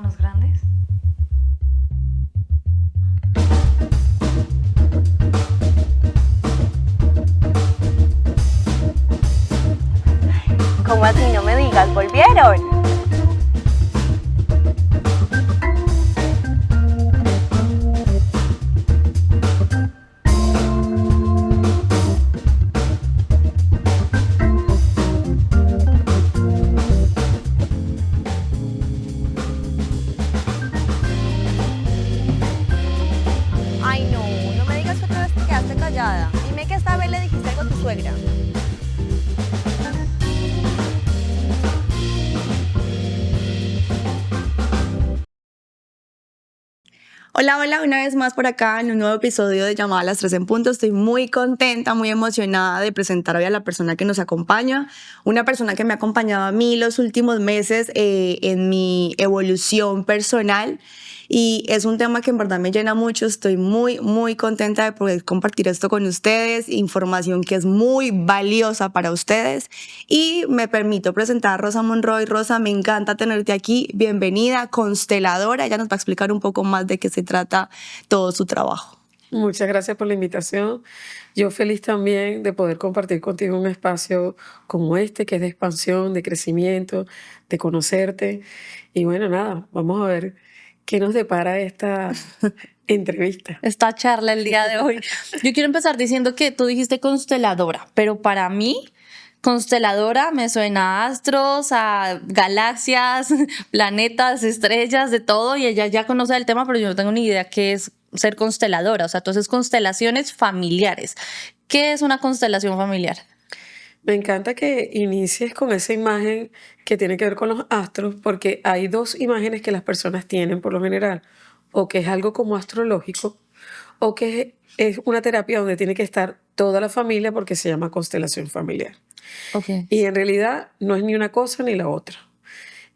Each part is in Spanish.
manos grandes? ¿Cómo así? No me digas, ¿volvieron? Ay, no me digas que otra vez te quedaste callada. Dime que esta vez le dijiste algo a tu suegra. Hola, hola, una vez más por acá en un nuevo episodio de Llamada a las 3 en punto. Estoy muy contenta, muy emocionada de presentar hoy a la persona que nos acompaña, una persona que me ha acompañado a mí los últimos meses en mi evolución personal y es un tema que en verdad me llena mucho. Estoy muy, muy contenta de poder compartir esto con ustedes, información que es muy valiosa para ustedes y me permito presentar a Rosa Monroy. Rosa, me encanta tenerte aquí, bienvenida, consteladora. Ella nos va a explicar un poco más de qué se trata todo su trabajo. Muchas gracias por la invitación. Yo feliz también de poder compartir contigo un espacio como este, que es de expansión, de crecimiento, de conocerte. Y bueno, nada, vamos a ver qué nos depara esta entrevista. Esta charla el día de hoy. Yo quiero empezar diciendo que tú dijiste consteladora, pero para mí consteladora me suena a astros, a galaxias, planetas, estrellas, de todo, y ella ya conoce el tema, pero yo no tengo ni idea qué es ser consteladora. O sea, entonces constelaciones familiares. ¿Qué es una constelación familiar? Me encanta que inicies con esa imagen que tiene que ver con los astros, porque hay dos imágenes que las personas tienen por lo general, o que es algo como astrológico, o que es una terapia donde tiene que estar toda la familia porque se llama constelación familiar. Okay. Y en realidad no es ni una cosa ni la otra.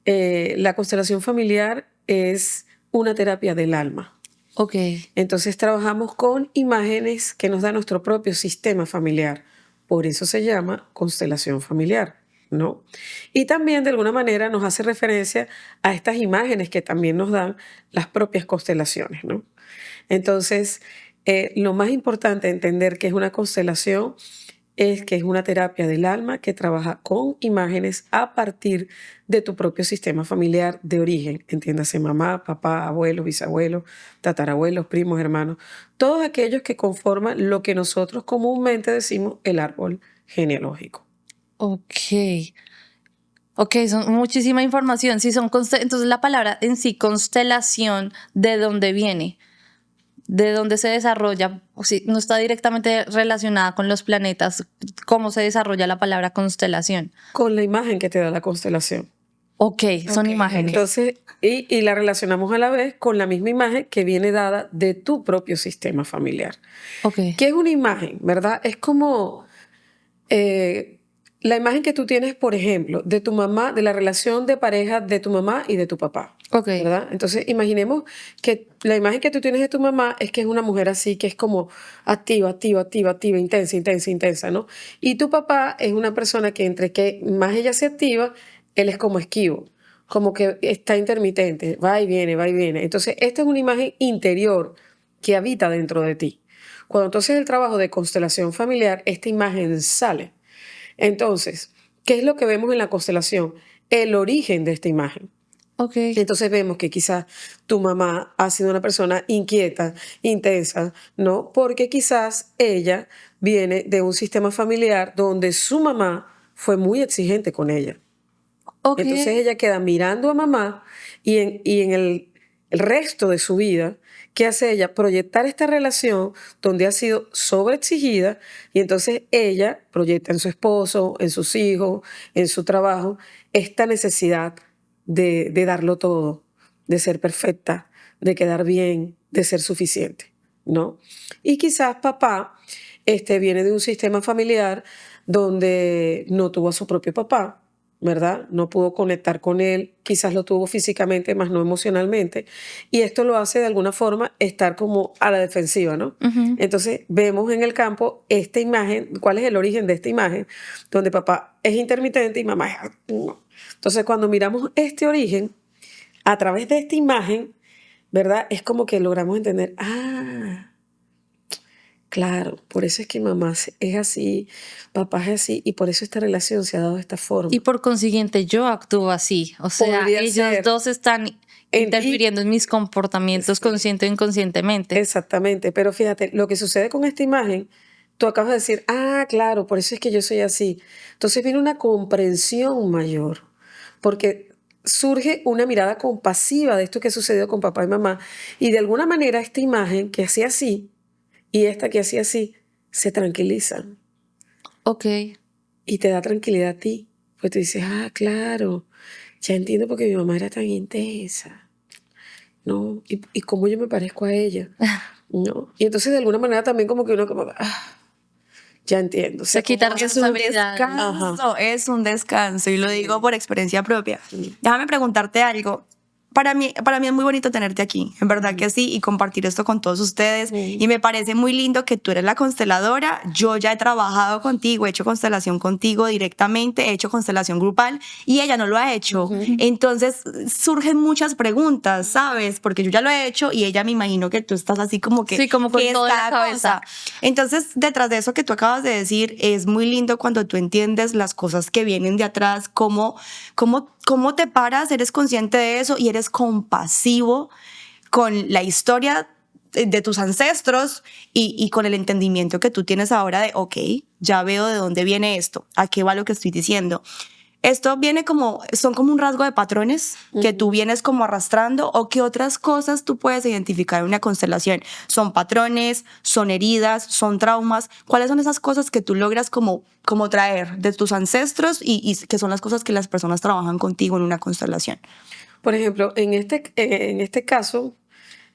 La constelación familiar es una terapia del alma. Ok. Entonces trabajamos con imágenes que nos da nuestro propio sistema familiar. Por eso se llama constelación familiar, ¿no? Y también de alguna manera nos hace referencia a estas imágenes que también nos dan las propias constelaciones, ¿no? Entonces, lo más importante entender que es una constelación es que es una terapia del alma que trabaja con imágenes a partir de tu propio sistema familiar de origen. Entiéndase mamá, papá, abuelo, bisabuelo, tatarabuelos, primos, hermanos, todos aquellos que conforman lo que nosotros comúnmente decimos el árbol genealógico. Ok. Ok, son muchísima información. Sí, entonces la palabra en sí, constelación, ¿de dónde viene? ¿De dónde se desarrolla? O si no está directamente relacionada con los planetas, ¿cómo se desarrolla la palabra constelación? Con la imagen que te da la constelación. Ok, son imágenes. Entonces, y la relacionamos a la vez con la misma imagen que viene dada de tu propio sistema familiar. Ok. ¿Qué es una imagen, verdad? Es como la imagen que tú tienes, por ejemplo, de tu mamá, de la relación de pareja de tu mamá y de tu papá. Ok. ¿Verdad? Entonces, imaginemos que la imagen que tú tienes de tu mamá es que es una mujer así, que es como activa, activa, activa, activa, intensa, intensa, intensa, ¿no? Y tu papá es una persona que entre que más ella se activa, él es como esquivo, como que está intermitente, va y viene, va y viene. Entonces, esta es una imagen interior que habita dentro de ti. Cuando entonces el trabajo de constelación familiar, esta imagen sale. Entonces, ¿qué es lo que vemos en la constelación? El origen de esta imagen. Ok. Entonces vemos que quizás tu mamá ha sido una persona inquieta, intensa, ¿no? Porque quizás ella viene de un sistema familiar donde su mamá fue muy exigente con ella. Ok. Entonces ella queda mirando a mamá y en el resto de su vida, ¿qué hace ella? Proyectar esta relación donde ha sido sobreexigida y entonces ella proyecta en su esposo, en sus hijos, en su trabajo, esta necesidad de darlo todo, de ser perfecta, de quedar bien, de ser suficiente, ¿no? Y quizás papá viene de un sistema familiar donde no tuvo a su propio papá, ¿verdad? No pudo conectar con él, quizás lo tuvo físicamente, más no emocionalmente, y esto lo hace de alguna forma estar como a la defensiva, ¿no? Ujú. Entonces vemos en el campo esta imagen, ¿cuál es el origen de esta imagen? Donde papá es intermitente y mamá es... no. Entonces cuando miramos este origen, a través de esta imagen, ¿verdad? Es como que logramos entender, claro, por eso es que mamá es así, papá es así, y por eso esta relación se ha dado de esta forma. Y por consiguiente yo actúo así. O sea, Podría ellos ser. dos están interfiriendo en mis comportamientos consciente o inconscientemente. Exactamente, pero fíjate, lo que sucede con esta imagen, tú acabas de decir, claro, por eso es que yo soy así. Entonces viene una comprensión mayor, porque surge una mirada compasiva de esto que sucedió con papá y mamá, y de alguna manera esta imagen que hacía así y esta que hacía así se tranquilizan Ok. y te da tranquilidad a ti, pues tú dices, claro, ya entiendo por qué mi mamá era tan intensa, ¿no? Y cómo yo me parezco a ella. ¿No? Y entonces de alguna manera también como que uno como, ya entiendo. O sea, Se quita como- Es un responsabilidad. descanso, es un descanso y lo digo por experiencia propia. Déjame preguntarte algo. Para mí es muy bonito tenerte aquí, en verdad que sí, y compartir esto con todos ustedes. Y me parece muy lindo que tú eres la consteladora. Yo ya he trabajado contigo, he hecho constelación contigo directamente, he hecho constelación grupal y ella no lo ha hecho. Entonces surgen muchas preguntas, ¿sabes? Porque yo ya lo he hecho y ella me imagino que tú estás así como que... Sí, como con ¿qué es todo en la cada cabeza. cosa? Entonces, detrás de eso que tú acabas de decir, es muy lindo cuando tú entiendes las cosas que vienen de atrás, cómo te paras, eres consciente de eso y eres compasivo con la historia de tus ancestros y con el entendimiento que tú tienes ahora de, ok, ya veo de dónde viene esto, a qué va lo que estoy diciendo. Esto son como un rasgo de patrones que tú vienes como arrastrando, o qué otras cosas tú puedes identificar en una constelación. ¿Son patrones, son heridas, son traumas? ¿Cuáles son esas cosas que tú logras como traer de tus ancestros y que son las cosas que las personas trabajan contigo en una constelación? Por ejemplo, en este caso,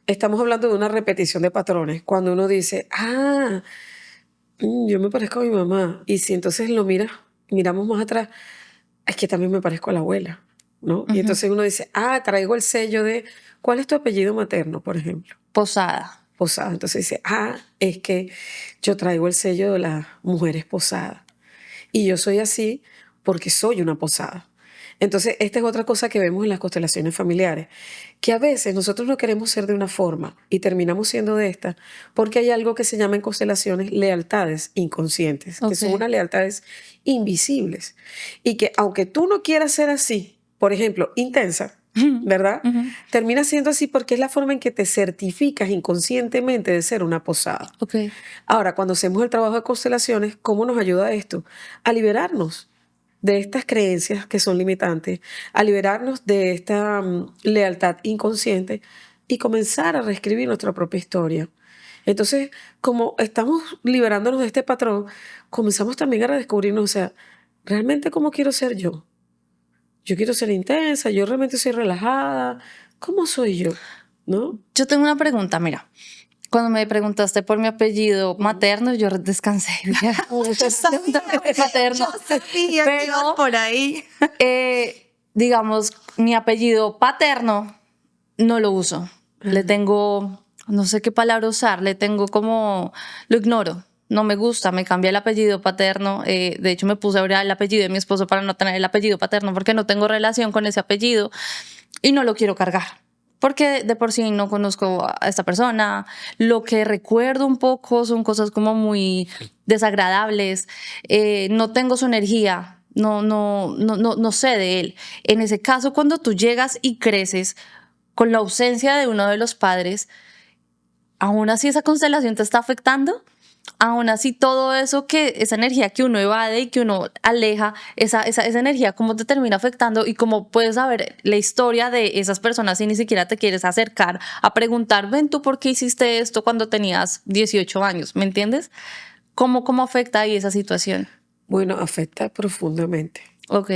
estamos hablando de una repetición de patrones. Cuando uno dice, yo me parezco a mi mamá. Y si entonces miramos más atrás, es que también me parezco a la abuela, ¿no? Y entonces uno dice, traigo el sello de, ¿cuál es tu apellido materno, por ejemplo? Posada. Posada. Entonces dice, es que yo traigo el sello de las mujeres posadas. Y yo soy así porque soy una posada. Entonces, esta es otra cosa que vemos en las constelaciones familiares, que a veces nosotros no queremos ser de una forma y terminamos siendo de esta, porque hay algo que se llama en constelaciones lealtades inconscientes, que son Ok. unas lealtades invisibles. Y que aunque tú no quieras ser así, por ejemplo, intensa, ¿verdad? Termina siendo así porque es la forma en que te certificas inconscientemente de ser una posada. Ok. Ahora, cuando hacemos el trabajo de constelaciones, ¿cómo nos ayuda esto? A liberarnos de estas creencias que son limitantes, a liberarnos de esta lealtad inconsciente y comenzar a reescribir nuestra propia historia. Entonces, como estamos liberándonos de este patrón, comenzamos también a redescubrirnos, o sea, ¿realmente cómo quiero ser yo? Yo quiero ser intensa, yo realmente soy relajada. ¿Cómo soy yo? ¿No? Yo tengo una pregunta, mira. Cuando me preguntaste por mi apellido materno, yo descansé. Materno. Sabía que ibas por ahí. Digamos, mi apellido paterno no lo uso. Le tengo, no sé qué palabra usar, lo ignoro. No me gusta, me cambié el apellido paterno. De hecho, me puse a abreviar el apellido de mi esposo para no tener el apellido paterno porque no tengo relación con ese apellido y no lo quiero cargar. Porque de por sí no conozco a esta persona. Lo que recuerdo un poco son cosas como muy desagradables. No tengo su energía. No sé de él. En ese caso, cuando tú llegas y creces con la ausencia de uno de los padres, aún así esa constelación te está afectando. Aún así, todo eso esa energía que uno evade y que uno aleja, esa energía, cómo te termina afectando y cómo puedes saber la historia de esas personas si ni siquiera te quieres acercar a preguntar, ven tú, ¿por qué hiciste esto cuando tenías 18 años? ¿Me entiendes? ¿Cómo afecta ahí esa situación? Bueno, afecta profundamente. Ok.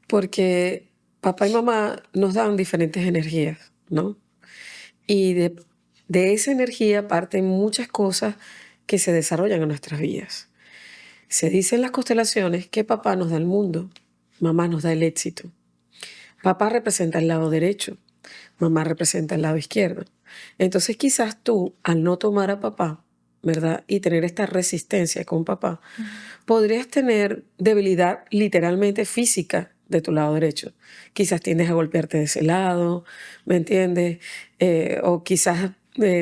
Porque papá y mamá nos dan diferentes energías, ¿no? Y de esa energía parten muchas cosas que se desarrollan en nuestras vidas. Se dice en las constelaciones que papá nos da el mundo, mamá nos da el éxito. Papá representa el lado derecho, mamá representa el lado izquierdo. Entonces quizás tú, al no tomar a papá, ¿verdad? Y tener esta resistencia con papá, podrías tener debilidad literalmente física de tu lado derecho. Quizás tiendes a golpearte de ese lado, ¿me entiendes? O quizás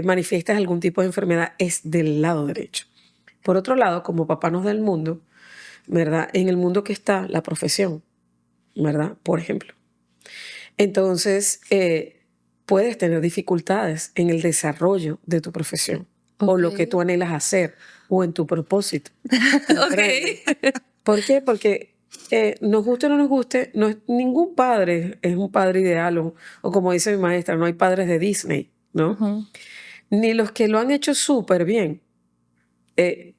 manifiestas algún tipo de enfermedad, es del lado derecho. Por otro lado, como papá nos da el mundo, ¿verdad? En el mundo que está la profesión, ¿verdad? Por ejemplo. Entonces, puedes tener dificultades en el desarrollo de tu profesión o lo que tú anhelas hacer o en tu propósito. ¿Comprendes? ¿Por qué? Porque nos guste o no nos guste, ningún padre es un padre ideal o como dice mi maestra, no hay padres de Disney, ¿no? Ujú. Ni los que lo han hecho súper bien.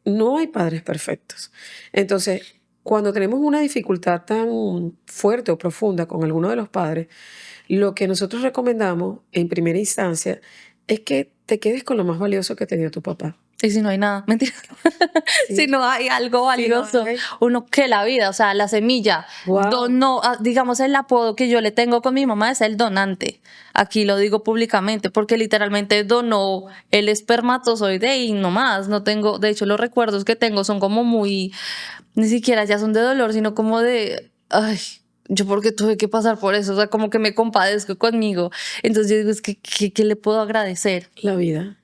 No hay padres perfectos. Entonces, cuando tenemos una dificultad tan fuerte o profunda con alguno de los padres, lo que nosotros recomendamos en primera instancia es que te quedes con lo más valioso que te dio tu papá. Y si no hay nada, mentira. Sí. Si no hay algo Si no valioso, hay- uno que la vida, o sea, la semilla, Wow. donó, digamos, el apodo que yo le tengo con mi mamá es el donante. Aquí lo digo públicamente porque literalmente donó el espermatozoide y no más, no tengo, de hecho los recuerdos que tengo son como muy, ni siquiera ya son de dolor, sino como de, ay, yo porque tuve que pasar por eso, o sea, como que me compadezco conmigo. Entonces yo digo, es que, ¿qué le puedo agradecer? La vida.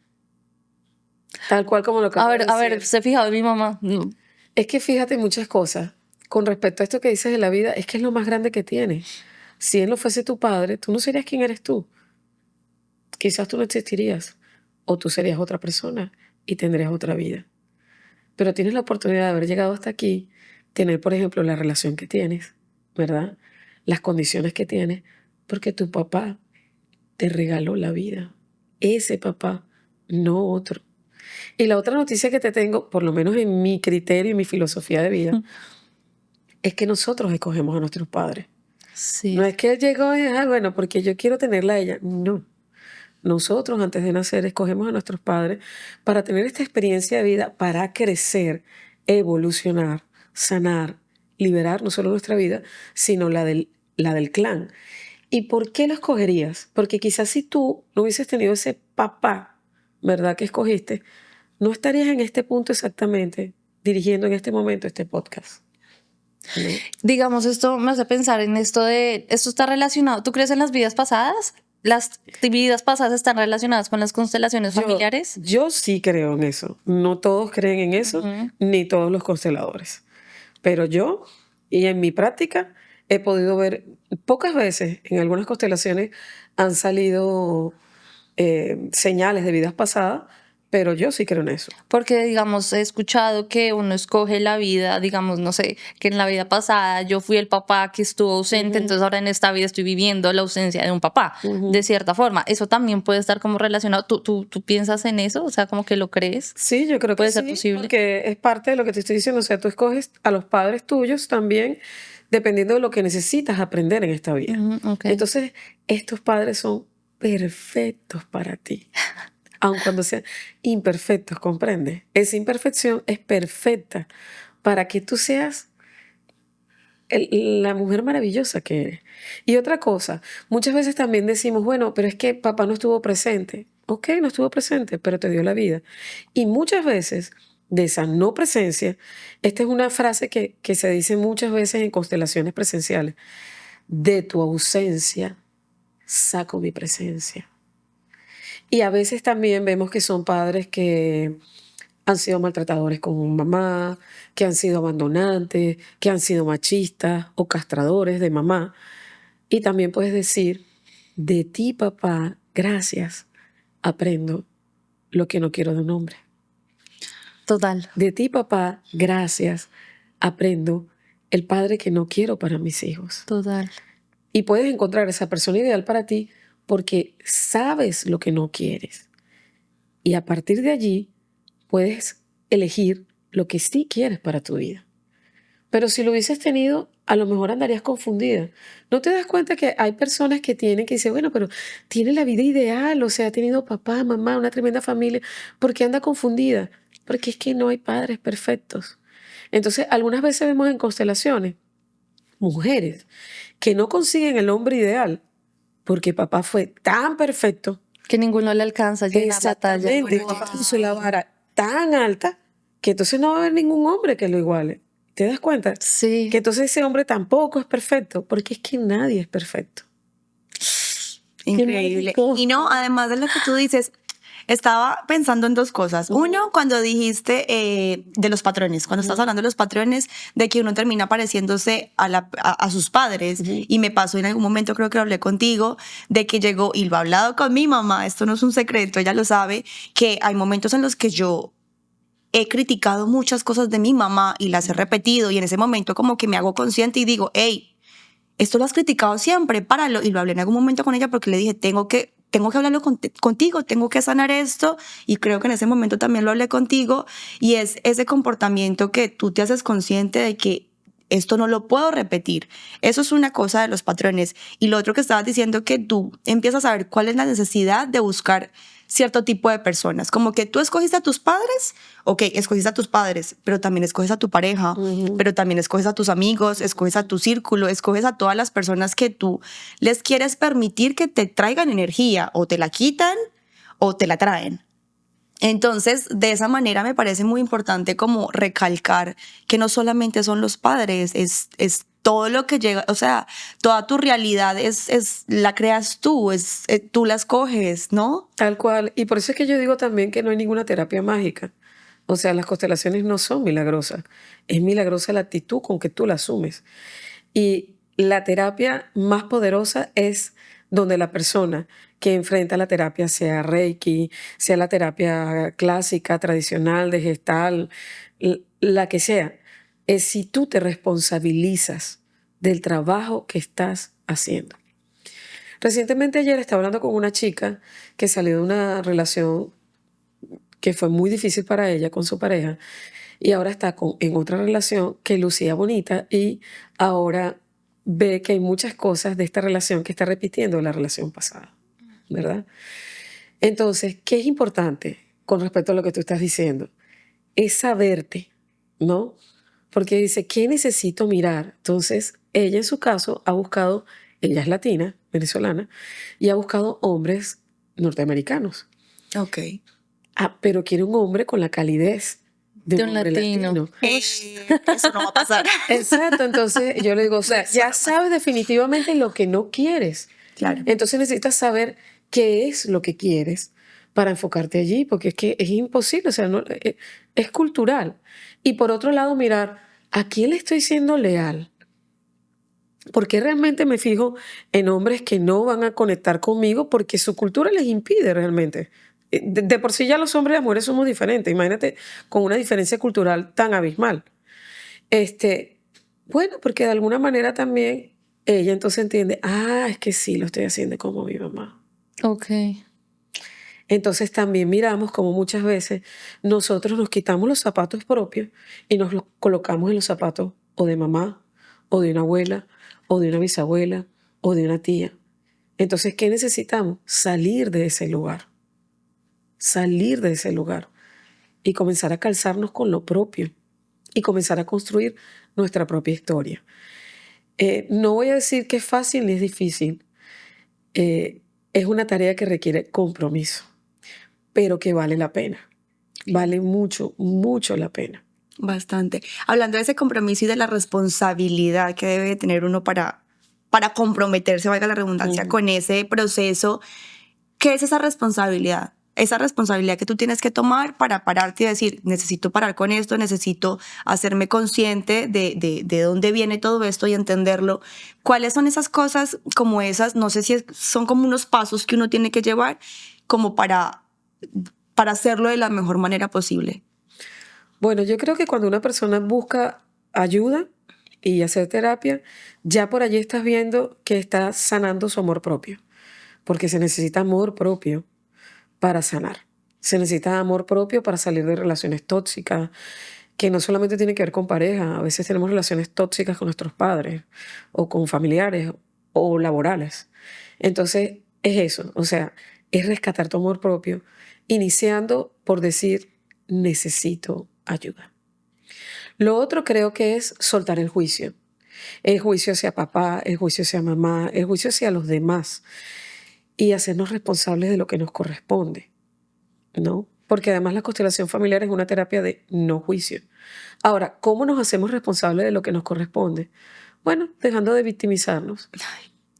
Tal cual como lo acabo de A ver, decir. ¿se fija mi mamá? No. Es que fíjate muchas cosas. Con respecto a esto que dices de la vida, es que es lo más grande que tienes. Si él no fuese tu padre, tú no serías quien eres tú. Quizás tú no existirías. O tú serías otra persona y tendrías otra vida. Pero tienes la oportunidad de haber llegado hasta aquí, tener, por ejemplo, la relación que tienes, ¿verdad? Las condiciones que tienes, porque tu papá te regaló la vida. Ese papá, no otro. Y la otra noticia que te tengo, por lo menos en mi criterio y mi filosofía de vida, es que nosotros escogemos a nuestros padres. Sí. No es que él llegó y, bueno, porque yo quiero tenerla a ella. No. Nosotros antes de nacer escogemos a nuestros padres para tener esta experiencia de vida, para crecer, evolucionar, sanar, liberar no solo nuestra vida, sino la del clan. ¿Y por qué lo escogerías? Porque quizás si tú no hubieses tenido ese papá, ¿verdad? Que escogiste, no estarías en este punto exactamente dirigiendo en este momento este podcast. ¿No? Digamos, esto me hace pensar en esto de, esto está relacionado, ¿tú crees en las vidas pasadas? ¿Las vidas pasadas están relacionadas con las constelaciones familiares? Yo sí creo en eso. No todos creen en eso, Ujú. ni todos los consteladores. Pero yo, y en mi práctica, he podido ver pocas veces, en algunas constelaciones han salido señales de vidas pasadas, pero yo sí creo en eso. Porque, digamos, he escuchado que uno escoge la vida, digamos, no sé, que en la vida pasada yo fui el papá que estuvo ausente, entonces ahora en esta vida estoy viviendo la ausencia de un papá, de cierta forma. Eso también puede estar como relacionado. ¿Tú piensas en eso? O sea, como que lo crees. Sí, yo creo que ¿Puede ser sí, posible? porque es parte de lo que te estoy diciendo. O sea, tú escoges a los padres tuyos también, dependiendo de lo que necesitas aprender en esta vida. Ujú, ok. Entonces, estos padres son perfectos para ti, aun cuando sean imperfectos, ¿comprende? Esa imperfección es perfecta para que tú seas la mujer maravillosa que eres. Y otra cosa, muchas veces también decimos, bueno, pero es que papá no estuvo presente. Ok, no estuvo presente, pero te dio la vida. Y muchas veces de esa no presencia, esta es una frase que se dice muchas veces en constelaciones presenciales, de tu ausencia saco mi presencia. Y a veces también vemos que son padres que han sido maltratadores con mamá, que han sido abandonantes, que han sido machistas o castradores de mamá. Y también puedes decir, de ti, papá, gracias, aprendo lo que no quiero de un hombre. Total. De ti, papá, gracias, aprendo el padre que no quiero para mis hijos. Total. Y puedes encontrar esa persona ideal para ti porque sabes lo que no quieres. Y a partir de allí puedes elegir lo que sí quieres para tu vida. Pero si lo hubieses tenido, a lo mejor andarías confundida. ¿No te das cuenta que hay personas que tienen que decir, bueno, pero tiene la vida ideal, o sea, ha tenido papá, mamá, una tremenda familia, ¿por qué anda confundida? Porque es que no hay padres perfectos. Entonces, algunas veces vemos en constelaciones mujeres que no consiguen el hombre ideal porque papá fue tan perfecto, Que ninguno le alcanza a llenar la talla. exactamente, puso la vara tan alta que entonces no va a haber ningún hombre que lo iguale. ¿Te das cuenta? Sí. Que entonces ese hombre tampoco es perfecto, porque es que nadie es perfecto. Increíble. mágico. Y no, además de lo que tú dices, estaba pensando en dos cosas. Uno, cuando dijiste de los patrones, cuando estás hablando de los patrones, de que uno termina pareciéndose a sus padres. Y me pasó en algún momento, creo que hablé contigo, de que llegó, y lo he hablado con mi mamá, esto no es un secreto, ella lo sabe, que hay momentos en los que yo he criticado muchas cosas de mi mamá y las he repetido, y en ese momento como que me hago consciente y digo, hey, esto lo has criticado siempre, páralo. Y lo hablé en algún momento con ella porque le dije, tengo que hablarlo contigo, tengo que sanar esto. Y creo que en ese momento también lo hablé contigo. Y es ese comportamiento que tú te haces consciente de que esto no lo puedo repetir. Eso es una cosa de los patrones. Y lo otro que estabas diciendo, que tú empiezas a ver cuál es la necesidad de buscar cierto tipo de personas. Como que tú escogiste a tus padres, ok, escogiste a tus padres, pero también escoges a tu pareja, pero también escoges a tus amigos, escoges a tu círculo, escoges a todas las personas que tú les quieres permitir que te traigan energía, o te la quitan o te la traen. Entonces, de esa manera me parece muy importante como recalcar que no solamente son los padres, es todo lo que llega, o sea, toda tu realidad la creas tú, tú la escoges, ¿no? Tal cual. Y por eso es que yo digo también que no hay ninguna terapia mágica. O sea, las constelaciones no son milagrosas. Es milagrosa la actitud con que tú la asumes. Y la terapia más poderosa es donde la persona que enfrenta la terapia, sea Reiki, sea la terapia clásica, tradicional, de Gestalt, la que sea, es si tú te responsabilizas del trabajo que estás haciendo. Recientemente ayer estaba hablando con una chica que salió de una relación que fue muy difícil para ella con su pareja, y ahora está en otra relación que lucía bonita, y ahora ve que hay muchas cosas de esta relación que está repitiendo de la relación pasada, ¿verdad? Entonces, ¿qué es importante con respecto a lo que tú estás diciendo? Es saberte, ¿no? Porque dice, ¿qué necesito mirar? Entonces, ella en su caso ha buscado, ella es latina, venezolana, y ha buscado hombres norteamericanos. Ok. Pero quiere un hombre con la calidez de un hombre latino. Eso no va a pasar. Exacto, entonces yo le digo, o sea, ya sabes definitivamente lo que no quieres. Claro. Entonces necesitas saber qué es lo que quieres para enfocarte allí, porque es que es imposible, o sea, es cultural. Y por otro lado, mirar, ¿a quién le estoy siendo leal? Porque realmente me fijo en hombres que no van a conectar conmigo porque su cultura les impide realmente. De por sí ya los hombres y las mujeres somos diferentes. Imagínate con una diferencia cultural tan abismal. Bueno, porque de alguna manera también ella entonces entiende, es que sí, lo estoy haciendo como mi mamá. Ok. Entonces también miramos como muchas veces nosotros nos quitamos los zapatos propios y nos los colocamos en los zapatos o de mamá, o de una abuela, o de una bisabuela, o de una tía. Entonces, ¿qué necesitamos? Salir de ese lugar. Salir de ese lugar y comenzar a calzarnos con lo propio y comenzar a construir nuestra propia historia. No voy a decir que es fácil ni es difícil. Es una tarea que requiere compromiso, pero que vale la pena. Vale mucho, mucho la pena. Bastante. Hablando de ese compromiso y de la responsabilidad que debe tener uno para comprometerse, valga la redundancia, con ese proceso, ¿qué es esa responsabilidad? Esa responsabilidad que tú tienes que tomar para pararte y decir, necesito parar con esto, necesito hacerme consciente de dónde viene todo esto y entenderlo. ¿Cuáles son esas cosas como esas? No sé si son como unos pasos que uno tiene que llevar como para hacerlo de la mejor manera posible. Bueno, yo creo que cuando una persona busca ayuda y hacer terapia, ya por allí estás viendo que está sanando su amor propio, porque se necesita amor propio para sanar. Se necesita amor propio para salir de relaciones tóxicas, que no solamente tiene que ver con pareja, a veces tenemos relaciones tóxicas con nuestros padres o con familiares o laborales. Entonces es eso, o sea, es rescatar tu amor propio, iniciando por decir, necesito ayuda. Lo otro creo que es soltar el juicio hacia papá, el juicio hacia mamá, el juicio hacia los demás, y hacernos responsables de lo que nos corresponde, ¿no? porque además la constelación familiar es una terapia de no juicio. Ahora, ¿cómo nos hacemos responsables de lo que nos corresponde? Bueno, dejando de victimizarnos.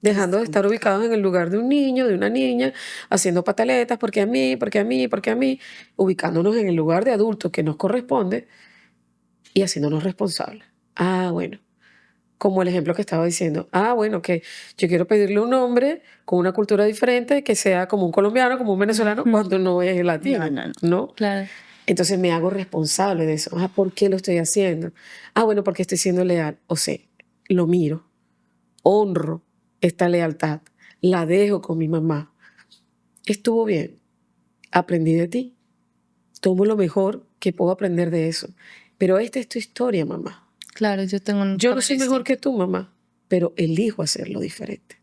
Dejando de estar ubicados en el lugar de un niño, de una niña, haciendo pataletas, porque a mí, porque a mí, porque a mí, ubicándonos en el lugar de adulto que nos corresponde y haciéndonos responsables. Ah, bueno, como el ejemplo que estaba diciendo. Ah, bueno, que yo quiero pedirle a un hombre con una cultura diferente, que sea como un colombiano, como un venezolano, cuando no es latino, ¿no? Claro. Entonces me hago responsable de eso. Ah, ¿por qué lo estoy haciendo? Ah, bueno, porque estoy siendo leal. O sea, lo miro, honro esta lealtad, la dejo con mi mamá. Estuvo bien, aprendí de ti, tomo lo mejor que puedo aprender de eso. Pero esta es tu historia, mamá. Claro, yo tengo un Yo no soy mejor que tú, mamá, pero elijo hacerlo diferente.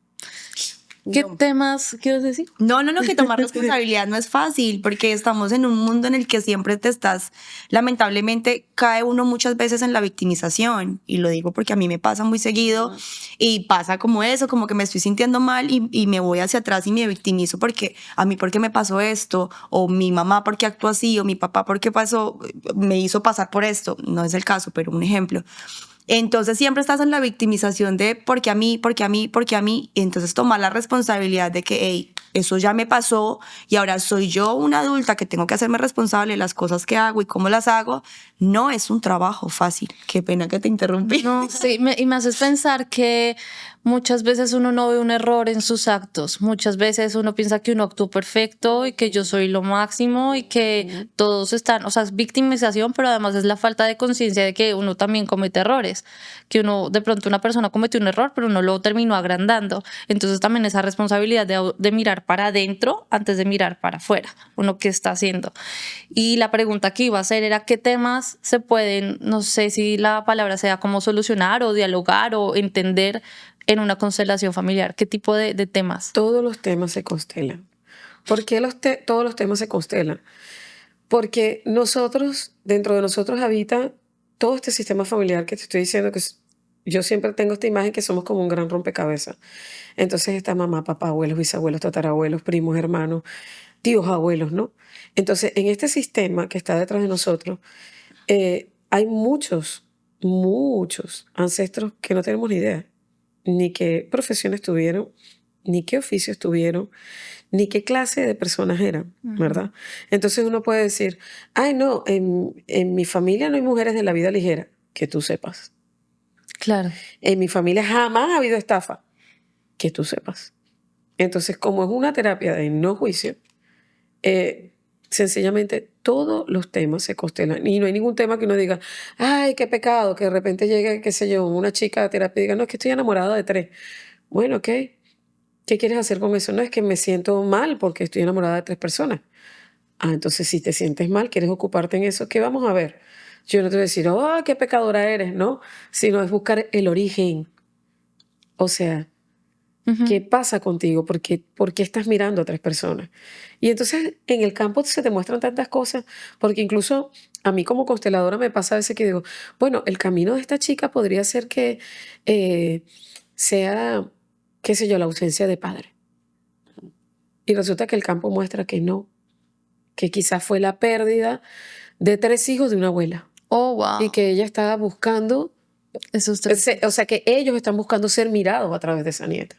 ¿Qué No. temas quieres decir? No, que tomar responsabilidad no es fácil, porque estamos en un mundo en el que siempre te estás, lamentablemente, cae uno muchas veces en la victimización, y lo digo porque a mí me pasa muy seguido, y pasa como eso, como que me estoy sintiendo mal y me voy hacia atrás y me victimizo porque a mí, ¿por qué me pasó esto? O mi mamá, ¿por qué actuó así? O mi papá, ¿por qué me hizo pasar por esto? No es el caso, pero un ejemplo. Entonces siempre estás en la victimización de porque a mí, porque a mí, porque a mí. Y entonces tomar la responsabilidad de que, hey, eso ya me pasó y ahora soy yo una adulta que tengo que hacerme responsable de las cosas que hago y cómo las hago, no es un trabajo fácil. Qué pena que te interrumpí. No, sí, y me haces pensar que muchas veces uno no ve un error en sus actos. Muchas veces uno piensa que uno actuó perfecto y que yo soy lo máximo y que todos están, o sea, es victimización, pero además es la falta de conciencia de que uno también comete errores, que uno, de pronto una persona cometió un error, pero no lo terminó agrandando. Entonces también esa responsabilidad de mirar para adentro antes de mirar para afuera, uno qué está haciendo. Y la pregunta que iba a hacer era qué temas se pueden, no sé si la palabra sea como solucionar o dialogar o entender en una constelación familiar. ¿Qué tipo de temas? Todos los temas se constelan. ¿Por qué todos los temas se constelan? Porque dentro de nosotros habita todo este sistema familiar que te estoy diciendo, yo siempre tengo esta imagen que somos como un gran rompecabezas. Entonces está mamá, papá, abuelos, bisabuelos, tatarabuelos, primos, hermanos, tíos, abuelos, ¿no? Entonces, en este sistema que está detrás de nosotros, hay muchos ancestros que no tenemos ni idea, ni qué profesiones tuvieron, ni qué oficios tuvieron, ni qué clase de personas eran, ¿verdad? Entonces uno puede decir, ay, no, en mi familia no hay mujeres de la vida ligera, que tú sepas. Claro. En mi familia jamás ha habido estafa, que tú sepas. Entonces, como es una terapia de no juicio, sencillamente todos los temas se constelan y no hay ningún tema que uno diga, ay, qué pecado, que de repente llegue, qué sé yo, una chica a terapia y diga, no, es que estoy enamorada de 3. Bueno, ok, ¿qué quieres hacer con eso? No, es que me siento mal porque estoy enamorada de 3 personas. Ah, entonces si te sientes mal, quieres ocuparte en eso, ¿qué vamos a ver? Yo no te voy a decir, oh, qué pecadora eres, ¿no? Sino es buscar el origen. O sea, ¿qué pasa contigo? ¿Por qué estás mirando a 3 personas? Y entonces en el campo se te muestran tantas cosas, porque incluso a mí como consteladora me pasa a veces que digo, bueno, el camino de esta chica podría ser que sea, qué sé yo, la ausencia de padre. Y resulta que el campo muestra que no, que quizás fue la pérdida de 3 hijos de una abuela. Oh, wow. Y que ella estaba buscando, Esos 3. o sea, que ellos están buscando ser mirados a través de esa nieta.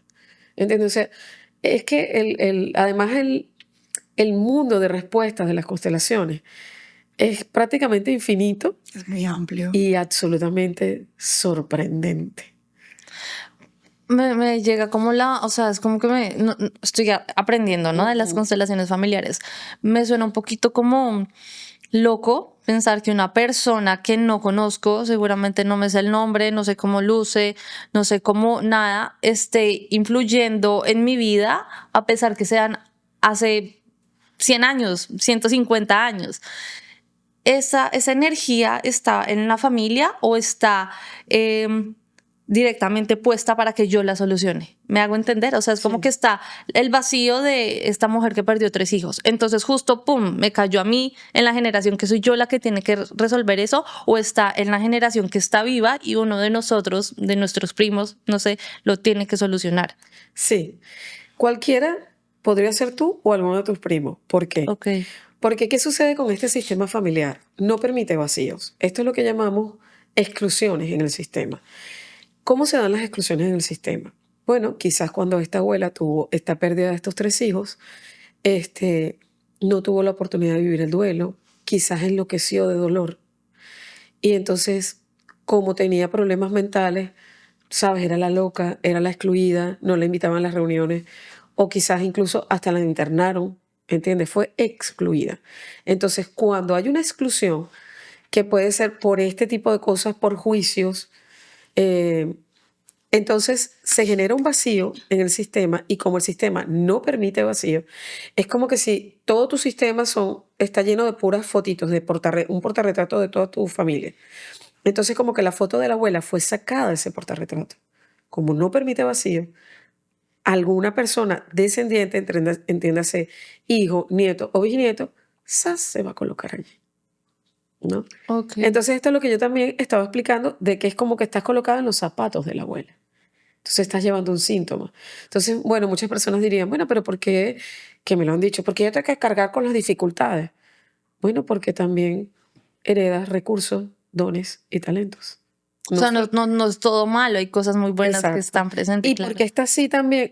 ¿Entiendes? O sea, es que además el mundo de respuestas de las constelaciones es prácticamente infinito Es muy amplio. y absolutamente sorprendente. Me llega como o sea, es como que estoy aprendiendo, ¿no? De las constelaciones familiares. Me suena un poquito como loco pensar que una persona que no conozco, seguramente no me sé el nombre, no sé cómo luce, no sé cómo nada, esté influyendo en mi vida, a pesar que sean hace 100 años, 150 años. ¿Esa energía está en la familia o está directamente puesta para que yo la solucione? ¿Me hago entender? O sea, es como que está el vacío de esta mujer que perdió 3 hijos. Entonces justo, pum, me cayó a mí en la generación que soy yo la que tiene que resolver eso, o está en la generación que está viva y uno de nosotros, de nuestros primos, no sé, lo tiene que solucionar. Sí, cualquiera podría ser tú o alguno de tus primos. ¿Por qué? Ok. Porque ¿qué sucede con este sistema familiar? No permite vacíos. Esto es lo que llamamos exclusiones en el sistema. ¿Cómo se dan las exclusiones en el sistema? Bueno, quizás cuando esta abuela tuvo esta pérdida de estos 3 hijos, no tuvo la oportunidad de vivir el duelo, quizás enloqueció de dolor. Y entonces, como tenía problemas mentales, sabes, era la loca, era la excluida, no la invitaban a las reuniones, o quizás incluso hasta la internaron, ¿entiendes? Fue excluida. Entonces, cuando hay una exclusión, que puede ser por este tipo de cosas, por juicios, entonces se genera un vacío en el sistema, y como el sistema no permite vacío, es como que si todo tu sistema está lleno de puras fotitos, de un portarretrato de toda tu familia. Entonces como que la foto de la abuela fue sacada de ese portarretrato. Como no permite vacío, alguna persona descendiente, entiéndase hijo, nieto o bisnieto, se va a colocar allí, ¿no? Okay. Entonces esto es lo que yo también estaba explicando, de que es como que estás colocada en los zapatos de la abuela. Entonces estás llevando un síntoma. Entonces, bueno, muchas personas dirían, bueno, pero ¿por qué? Que me lo han dicho, porque yo tengo que cargar con las dificultades. Bueno, porque también heredas recursos, dones y talentos. O sea, no es todo malo, hay cosas muy buenas Exacto. que están presentes. Y claro. porque está así también,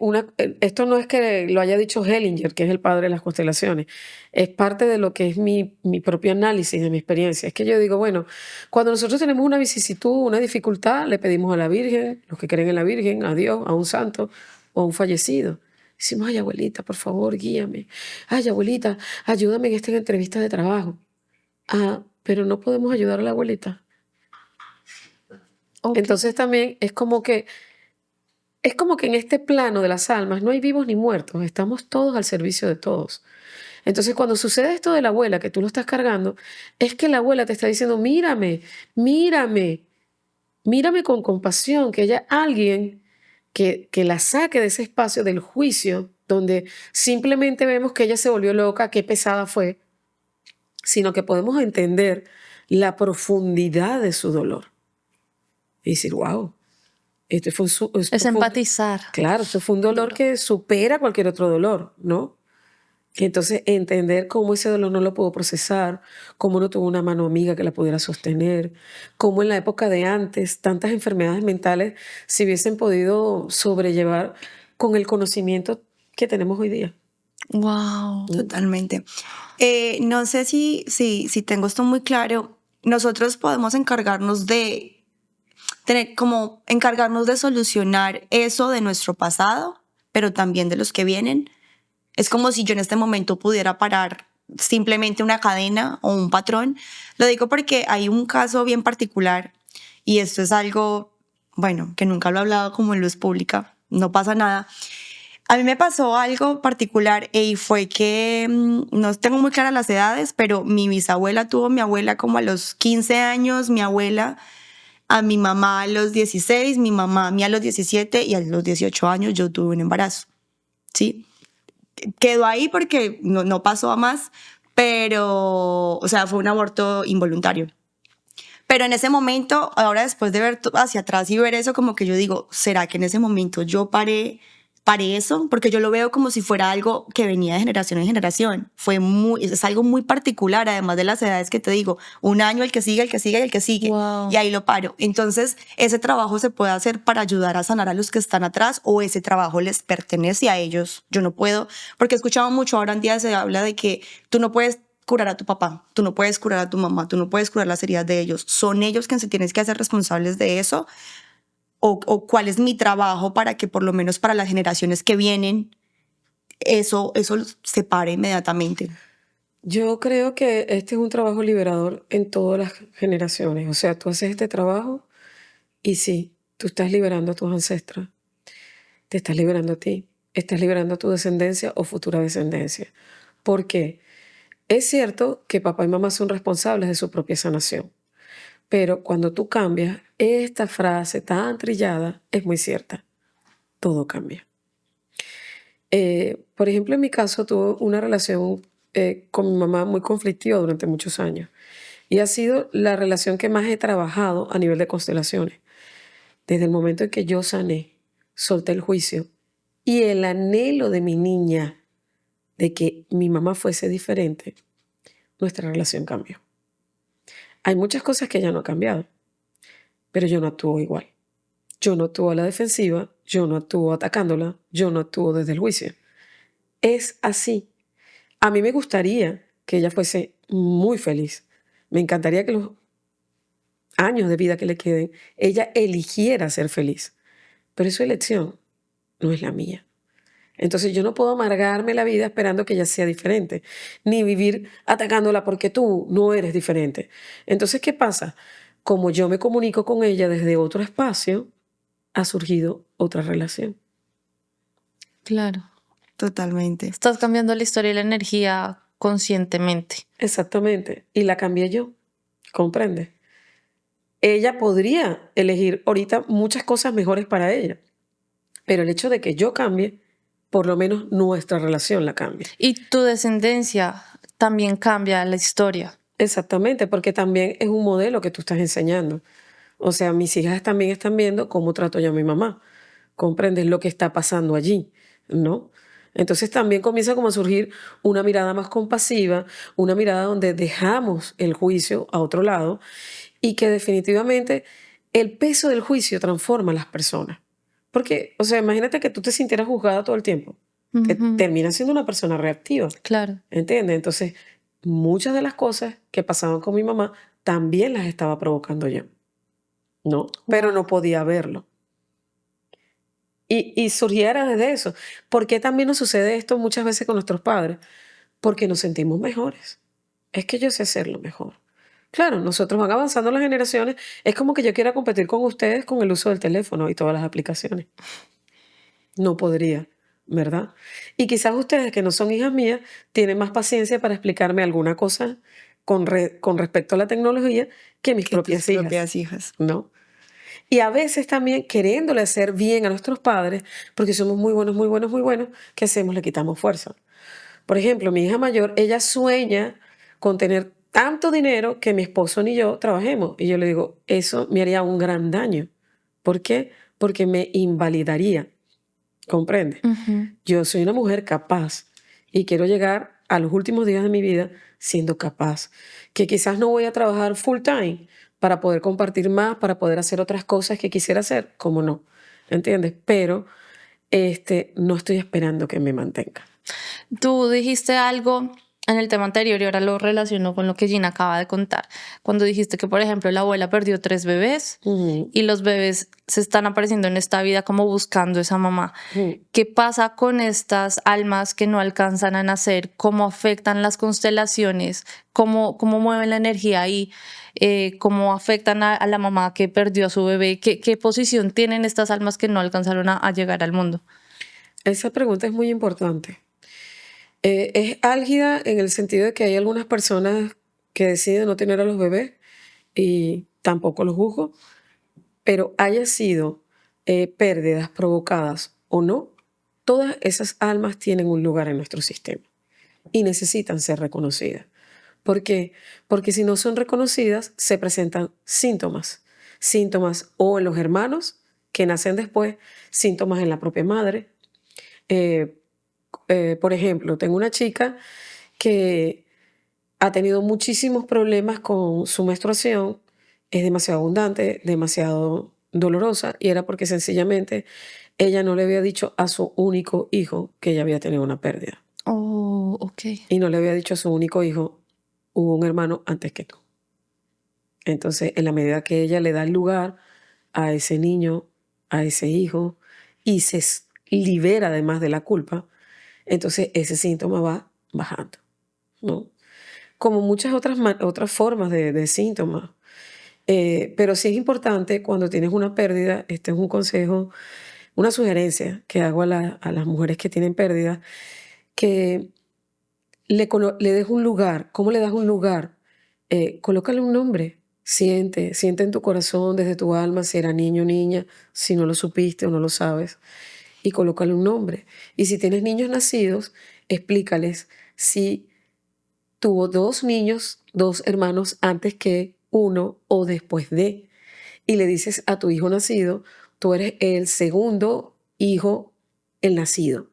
esto no es que lo haya dicho Hellinger, que es el padre de las constelaciones, es parte de lo que es mi propio análisis de mi experiencia. Es que yo digo, bueno, cuando nosotros tenemos una vicisitud, una dificultad, le pedimos a la Virgen, los que creen en la Virgen, a Dios, a un santo o a un fallecido. Decimos, ay, abuelita, por favor, guíame. Ay, abuelita, ayúdame en esta entrevista de trabajo. Ah, pero no podemos ayudar a la abuelita. Okay. Entonces también es como que en este plano de las almas no hay vivos ni muertos, estamos todos al servicio de todos. Entonces cuando sucede esto de la abuela, que tú lo estás cargando, es que la abuela te está diciendo, mírame, mírame, mírame con compasión, que haya alguien que la saque de ese espacio del juicio, donde simplemente vemos que ella se volvió loca, qué pesada fue, sino que podemos entender la profundidad de su dolor. Y decir, wow, Es empatizar. Claro, esto fue un dolor que supera cualquier otro dolor, ¿no? Entonces, entender cómo ese dolor no lo pudo procesar, cómo no tuvo una mano amiga que la pudiera sostener, cómo en la época de antes tantas enfermedades mentales se hubiesen podido sobrellevar con el conocimiento que tenemos hoy día. Wow. Totalmente. No sé si tengo esto muy claro. Nosotros podemos encargarnos de solucionar eso de nuestro pasado, pero también de los que vienen. Es como si yo en este momento pudiera parar simplemente una cadena o un patrón. Lo digo porque hay un caso bien particular, y esto es algo, bueno, que nunca lo he hablado como en luz pública, no pasa nada. A mí me pasó algo particular, y fue que no tengo muy claras las edades, pero mi bisabuela tuvo a mi abuela como a los 15 años, mi abuela a mi mamá a los 16, mi mamá a mí a los 17, y a los 18 años yo tuve un embarazo, ¿sí? Quedó ahí porque no pasó a más, pero, o sea, fue un aborto involuntario. Pero en ese momento, ahora después de ver hacia atrás y ver eso, como que yo digo, ¿será que en ese momento yo paré eso? Porque yo lo veo como si fuera algo que venía de generación en generación. Es algo muy particular, además de las edades que te digo. Un año, el que sigue, el que sigue, el que sigue. Wow. Y ahí lo paro. Entonces, ese trabajo se puede hacer para ayudar a sanar a los que están atrás, o ese trabajo les pertenece a ellos. Yo no puedo, porque he escuchado mucho ahora en día, se habla de que tú no puedes curar a tu papá, tú no puedes curar a tu mamá, tú no puedes curar las heridas de ellos. Son ellos quienes se tienen que hacer responsables de eso. O cuál es mi trabajo para que por lo menos para las generaciones que vienen eso se pare inmediatamente. Yo creo que este es un trabajo liberador en todas las generaciones. O sea, tú haces este trabajo y sí, tú estás liberando a tus ancestros, te estás liberando a ti, estás liberando a tu descendencia o futura descendencia. ¿Por qué? Es cierto que papá y mamá son responsables de su propia sanación. Pero cuando tú cambias, esta frase tan trillada es muy cierta. Todo cambia. Por ejemplo, en mi caso, tuve una relación con mi mamá muy conflictiva durante muchos años. Y ha sido la relación que más he trabajado a nivel de constelaciones. Desde el momento en que yo sané, solté el juicio y el anhelo de mi niña de que mi mamá fuese diferente, nuestra relación cambió. Hay muchas cosas que ella no ha cambiado, pero yo no actúo igual. Yo no actúo a la defensiva, yo no actúo atacándola, yo no actúo desde el juicio. Es así. A mí me gustaría que ella fuese muy feliz. Me encantaría que los años de vida que le queden, ella eligiera ser feliz. Pero es su elección, no es la mía. Entonces yo no puedo amargarme la vida esperando que ella sea diferente, ni vivir atacándola porque tú no eres diferente. Entonces, ¿qué pasa? Como yo me comunico con ella desde otro espacio, ha surgido otra relación. Claro. Totalmente. Estás cambiando la historia y la energía conscientemente. Exactamente. Y la cambié yo. ¿Comprende? Ella podría elegir ahorita muchas cosas mejores para ella, pero el hecho de que yo cambie, por lo menos nuestra relación la cambia. Y tu descendencia también cambia la historia. Exactamente, porque también es un modelo que tú estás enseñando. O sea, mis hijas también están viendo cómo trato yo a mi mamá. ¿Comprendes lo que está pasando allí? ¿No? Entonces también comienza como a surgir una mirada más compasiva, una mirada donde dejamos el juicio a otro lado y que definitivamente el peso del juicio transforma a las personas. Porque, o sea, imagínate que tú te sintieras juzgada todo el tiempo, que terminas siendo una persona reactiva. Claro. ¿Entiendes? Entonces, muchas de las cosas que pasaban con mi mamá también las estaba provocando yo, ¿no? Pero no podía verlo. Y surgiera desde eso. ¿Por qué también nos sucede esto muchas veces con nuestros padres? Porque nos sentimos mejores. Es que yo sé hacerlo mejor. Claro, nosotros van avanzando las generaciones. Es como que yo quiera competir con ustedes con el uso del teléfono y todas las aplicaciones. No podría, ¿verdad? Y quizás ustedes, que no son hijas mías, tienen más paciencia para explicarme alguna cosa con respecto a la tecnología que mis propias hijas, ¿no? Y a veces también queriéndole hacer bien a nuestros padres, porque somos muy buenos, muy buenos, muy buenos, ¿qué hacemos? Le quitamos fuerza. Por ejemplo, mi hija mayor, ella sueña con tener tanto dinero que mi esposo ni yo trabajemos. Y yo le digo, eso me haría un gran daño. ¿Por qué? Porque me invalidaría. ¿Comprende? Yo soy una mujer capaz y quiero llegar a los últimos días de mi vida siendo capaz. Que quizás no voy a trabajar full time para poder compartir más, para poder hacer otras cosas que quisiera hacer, como no, ¿entiendes? Pero no estoy esperando que me mantenga. Tú dijiste algo en el tema anterior y ahora lo relaciono con lo que Gina acaba de contar. Cuando dijiste que, por ejemplo, la abuela perdió 3 bebés y los bebés se están apareciendo en esta vida como buscando esa mamá. ¿Qué pasa con estas almas que no alcanzan a nacer? ¿Cómo afectan las constelaciones? ¿Cómo mueven la energía ahí? ¿Cómo afectan a la mamá que perdió a su bebé? ¿Qué posición tienen estas almas que no alcanzaron a llegar al mundo? Esa pregunta es muy importante. Es álgida en el sentido de que hay algunas personas que deciden no tener a los bebés y tampoco los juzgo, pero haya sido pérdidas provocadas o no, todas esas almas tienen un lugar en nuestro sistema y necesitan ser reconocidas. ¿Por qué? Porque si no son reconocidas, se presentan síntomas. Síntomas o en los hermanos que nacen después, síntomas en la propia madre. Por ejemplo, tengo una chica que ha tenido muchísimos problemas con su menstruación, es demasiado abundante, demasiado dolorosa, y era porque sencillamente ella no le había dicho a su único hijo que ella había tenido una pérdida. Oh, ok. Y no le había dicho a su único hijo, hubo un hermano antes que tú. Entonces, en la medida que ella le da el lugar a ese niño, a ese hijo, y se libera además de la culpa, entonces ese síntoma va bajando, ¿no? Como muchas otras formas de síntomas. Pero sí es importante cuando tienes una pérdida, este es un consejo, una sugerencia que hago a las mujeres que tienen pérdida, que le des un lugar. ¿Cómo le das un lugar? Colócale un nombre. Siente en tu corazón, desde tu alma, si era niño o niña, si no lo supiste o no lo sabes, y colócale un nombre. Y si tienes niños nacidos, explícales si tuvo 2 niños, 2 hermanos antes que uno o después de. Y le dices a tu hijo nacido, tú eres el segundo hijo, el nacido.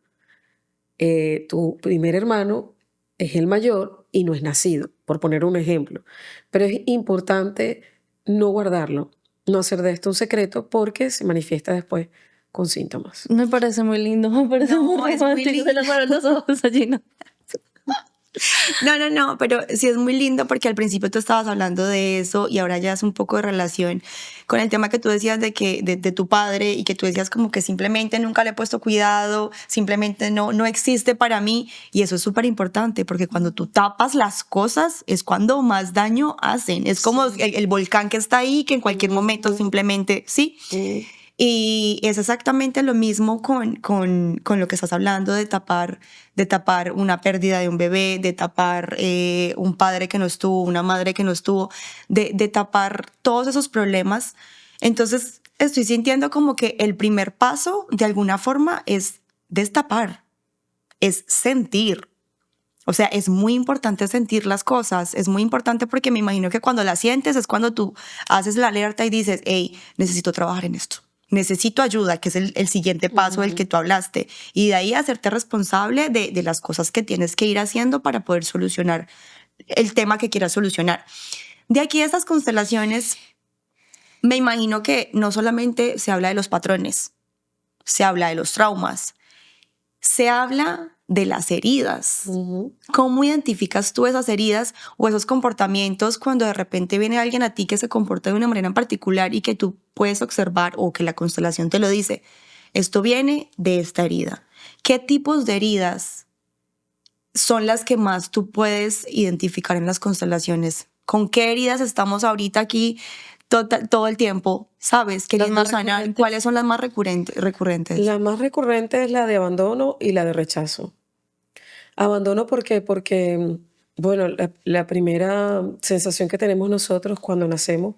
Tu primer hermano es el mayor y no es nacido. por poner un ejemplo. Pero es importante no guardarlo, no hacer de esto un secreto porque se manifiesta después con síntomas. Me parece muy lindo, me parece No, muy es muy romántico. lindo. Se le fueron los ojos a Gina. No, pero sí es muy lindo porque al principio tú estabas hablando de eso y ahora ya es un poco de relación con el tema que tú decías de tu padre y que tú decías como que simplemente nunca le he puesto cuidado, simplemente no existe para mí y eso es súper importante porque cuando tú tapas las cosas es cuando más daño hacen. Es como el volcán que está ahí que en cualquier momento simplemente, sí. Y es exactamente lo mismo con lo que estás hablando de tapar una pérdida de un bebé, de tapar un padre que no estuvo, una madre que no estuvo, de tapar todos esos problemas. Entonces estoy sintiendo como que el primer paso de alguna forma es destapar, es sentir. O sea, es muy importante sentir las cosas, es muy importante porque me imagino que cuando las sientes es cuando tú haces la alerta y dices, hey, necesito trabajar en esto. Necesito ayuda, que es el siguiente paso del que tú hablaste. Y de ahí hacerte responsable de las cosas que tienes que ir haciendo para poder solucionar el tema que quieras solucionar. De aquí a estas constelaciones, me imagino que no solamente se habla de los patrones, se habla de los traumas, se habla de las heridas. ¿Cómo identificas tú esas heridas o esos comportamientos cuando de repente viene alguien a ti que se comporta de una manera en particular y que tú puedes observar o que la constelación te lo dice? Esto viene de esta herida. ¿Qué tipos de heridas son las que más tú puedes identificar en las constelaciones? ¿Con qué heridas estamos ahorita aquí todo el tiempo? ¿Sabes? Queriendo sanar. ¿Cuáles son las más recurrentes? La más recurrente es la de abandono y la de rechazo. Abandono, ¿por qué? Porque, bueno, la primera sensación que tenemos nosotros cuando nacemos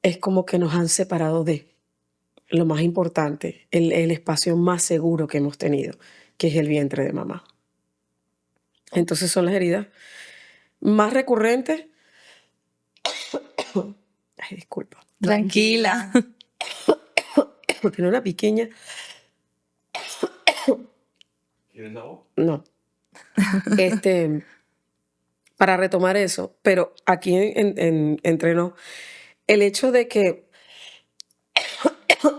es como que nos han separado de lo más importante, el espacio más seguro que hemos tenido, que es el vientre de mamá. Entonces son las heridas más recurrentes. Ay, disculpa. Tranquila. Tiene una piquiña. ¿Quieres agua? No. Para retomar eso, pero aquí entre nos, el hecho de que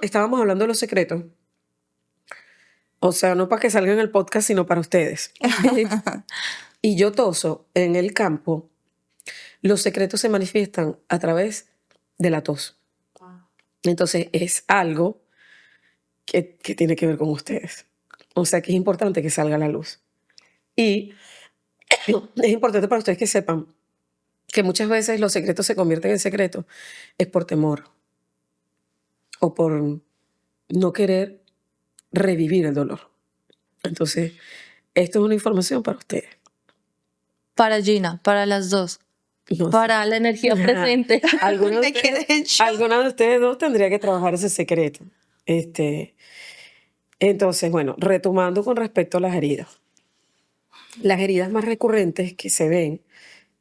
estábamos hablando de los secretos, o sea, no para que salga en el podcast, sino para ustedes. Y yo toso en el campo, los secretos se manifiestan a través de la tos. Entonces es algo que tiene que ver con ustedes. O sea, que es importante que salga a la luz. Y es importante para ustedes que sepan que muchas veces los secretos se convierten en secretos es por temor o por no querer revivir el dolor. Entonces, esto es una información para ustedes. Para Gina, para las dos. No sé. Para la energía presente. Algunos Me quedé en shock. alguna de ustedes dos tendría que trabajar ese secreto. Entonces, bueno, retomando con respecto a las heridas. Las heridas más recurrentes que se ven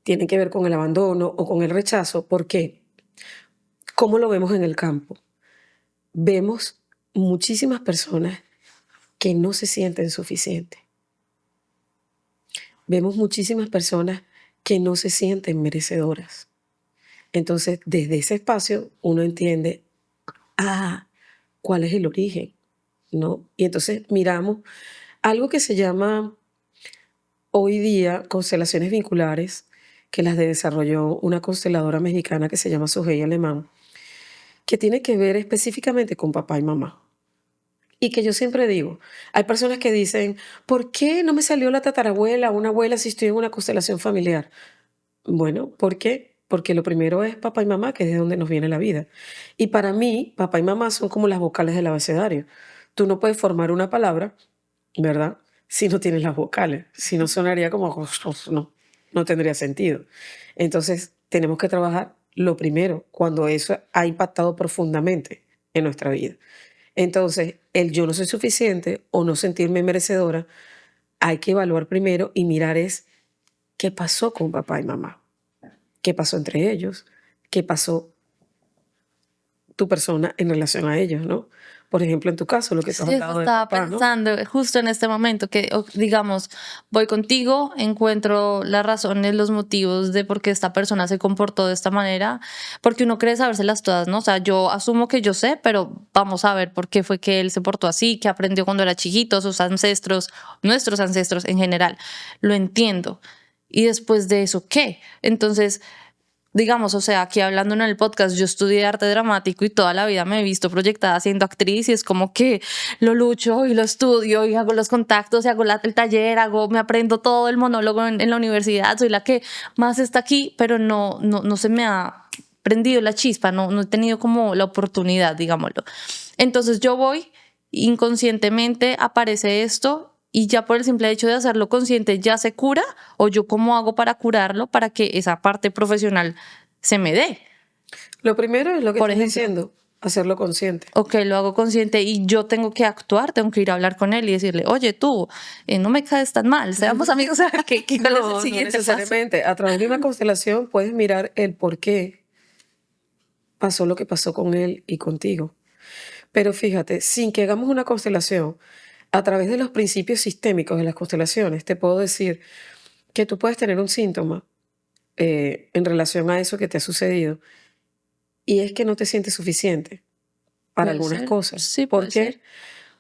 tienen que ver con el abandono o con el rechazo. ¿Por qué? ¿Cómo lo vemos en el campo? Vemos muchísimas personas que no se sienten suficientes. Vemos muchísimas personas que no se sienten merecedoras. Entonces, desde ese espacio, uno entiende, ¿cuál es el origen? ¿No? Y entonces miramos algo que se llama hoy día constelaciones vinculares, que las desarrolló una consteladora mexicana que se llama Sujei Alemán, que tiene que ver específicamente con papá y mamá. Y que yo siempre digo, hay personas que dicen, ¿por qué no me salió la tatarabuela o una abuela si estoy en una constelación familiar? Bueno, ¿por qué? Porque lo primero es papá y mamá, que es de donde nos viene la vida. Y para mí, papá y mamá son como las vocales del abecedario. Tú no puedes formar una palabra, ¿verdad?, si no tienes las vocales. Si no, sonaría como... No tendría sentido. Entonces, tenemos que trabajar lo primero, cuando eso ha impactado profundamente en nuestra vida. Entonces, el yo no soy suficiente o no sentirme merecedora, hay que evaluar primero y mirar qué pasó con papá y mamá. ¿Qué pasó entre ellos? ¿Qué pasó tu persona en relación a ellos, ¿no? Por ejemplo, en tu caso, lo que tú has Sí, eso hablado de estaba papá, ¿no? pensando justo en este momento que, digamos, voy contigo, encuentro las razones, los motivos de por qué esta persona se comportó de esta manera, porque uno cree sabérselas todas, ¿no? O sea, yo asumo que yo sé, pero vamos a ver por qué fue que él se portó así, qué aprendió cuando era chiquito, sus ancestros, nuestros ancestros en general. Lo entiendo. Y después de eso, ¿qué? Entonces, digamos, o sea, aquí hablando en el podcast, yo estudié arte dramático y toda la vida me he visto proyectada siendo actriz y es como que lo lucho y lo estudio y hago los contactos y hago el taller, me aprendo todo el monólogo en la universidad, soy la que más está aquí, pero no se me ha prendido la chispa, no he tenido como la oportunidad, digámoslo. Entonces yo voy, inconscientemente aparece esto y ya por el simple hecho de hacerlo consciente ya se cura, o yo cómo hago para curarlo para que esa parte profesional se me dé. Lo primero es lo que Por estás ejemplo. diciendo, hacerlo consciente. Ok, lo hago consciente y yo tengo que actuar, tengo que ir a hablar con él y decirle, oye, tú, no me caes tan mal, seamos amigos. ¿Cuál es el No siguiente paso? necesariamente. A través de una constelación puedes mirar el por qué pasó lo que pasó con él y contigo. Pero fíjate, sin que hagamos una constelación, a través de los principios sistémicos de las constelaciones, te puedo decir que tú puedes tener un síntoma en relación a eso que te ha sucedido y es que no te sientes suficiente para Puede algunas ser. cosas. Sí, ¿Por puede qué? ser.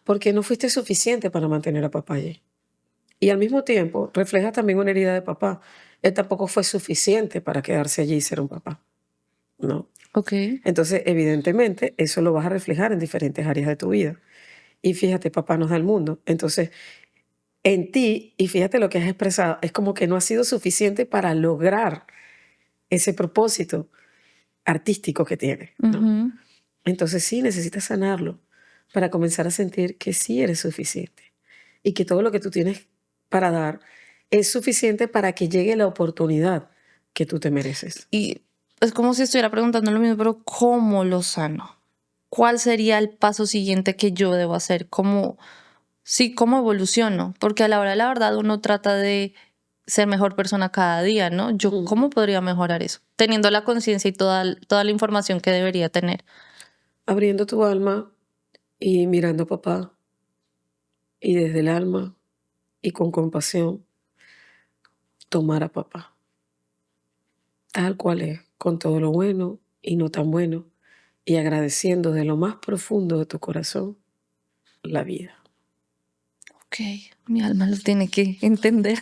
Porque no fuiste suficiente para mantener a papá allí. Y al mismo tiempo refleja también una herida de papá. Él tampoco fue suficiente para quedarse allí y ser un papá, ¿no? Ok. Entonces, evidentemente, eso lo vas a reflejar en diferentes áreas de tu vida. Y fíjate, papá nos da el mundo. Entonces, en ti, y fíjate lo que has expresado, es como que no ha sido suficiente para lograr ese propósito artístico que tiene, ¿no? Ujú. Entonces sí, necesitas sanarlo para comenzar a sentir que sí eres suficiente y que todo lo que tú tienes para dar es suficiente para que llegue la oportunidad que tú te mereces. Y es como si estuviera preguntando lo mismo, pero ¿cómo lo sano? ¿Cuál sería el paso siguiente que yo debo hacer? ¿Cómo evoluciono? Porque a la hora de la verdad uno trata de ser mejor persona cada día, ¿no? ¿Cómo podría mejorar eso? Teniendo la conciencia y toda la información que debería tener. Abriendo tu alma y mirando a papá y desde el alma y con compasión tomar a papá tal cual es, con todo lo bueno y no tan bueno, y agradeciendo de lo más profundo de tu corazón la vida. Ok, mi alma lo tiene que entender.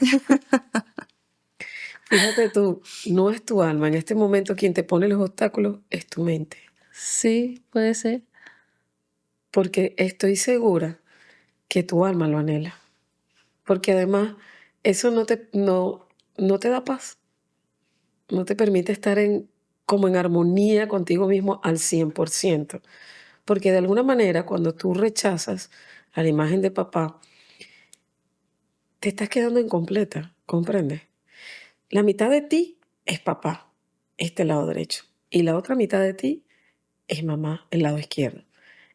Fíjate tú, no es tu alma, en este momento quien te pone los obstáculos es tu mente, Sí, puede ser. porque estoy segura que tu alma lo anhela, porque además eso no te da paz, no te permite estar como en armonía contigo mismo al 100%, porque de alguna manera cuando tú rechazas a la imagen de papá, te estás quedando incompleta, ¿comprendes? La mitad de ti es papá, este lado derecho, y la otra mitad de ti es mamá, el lado izquierdo.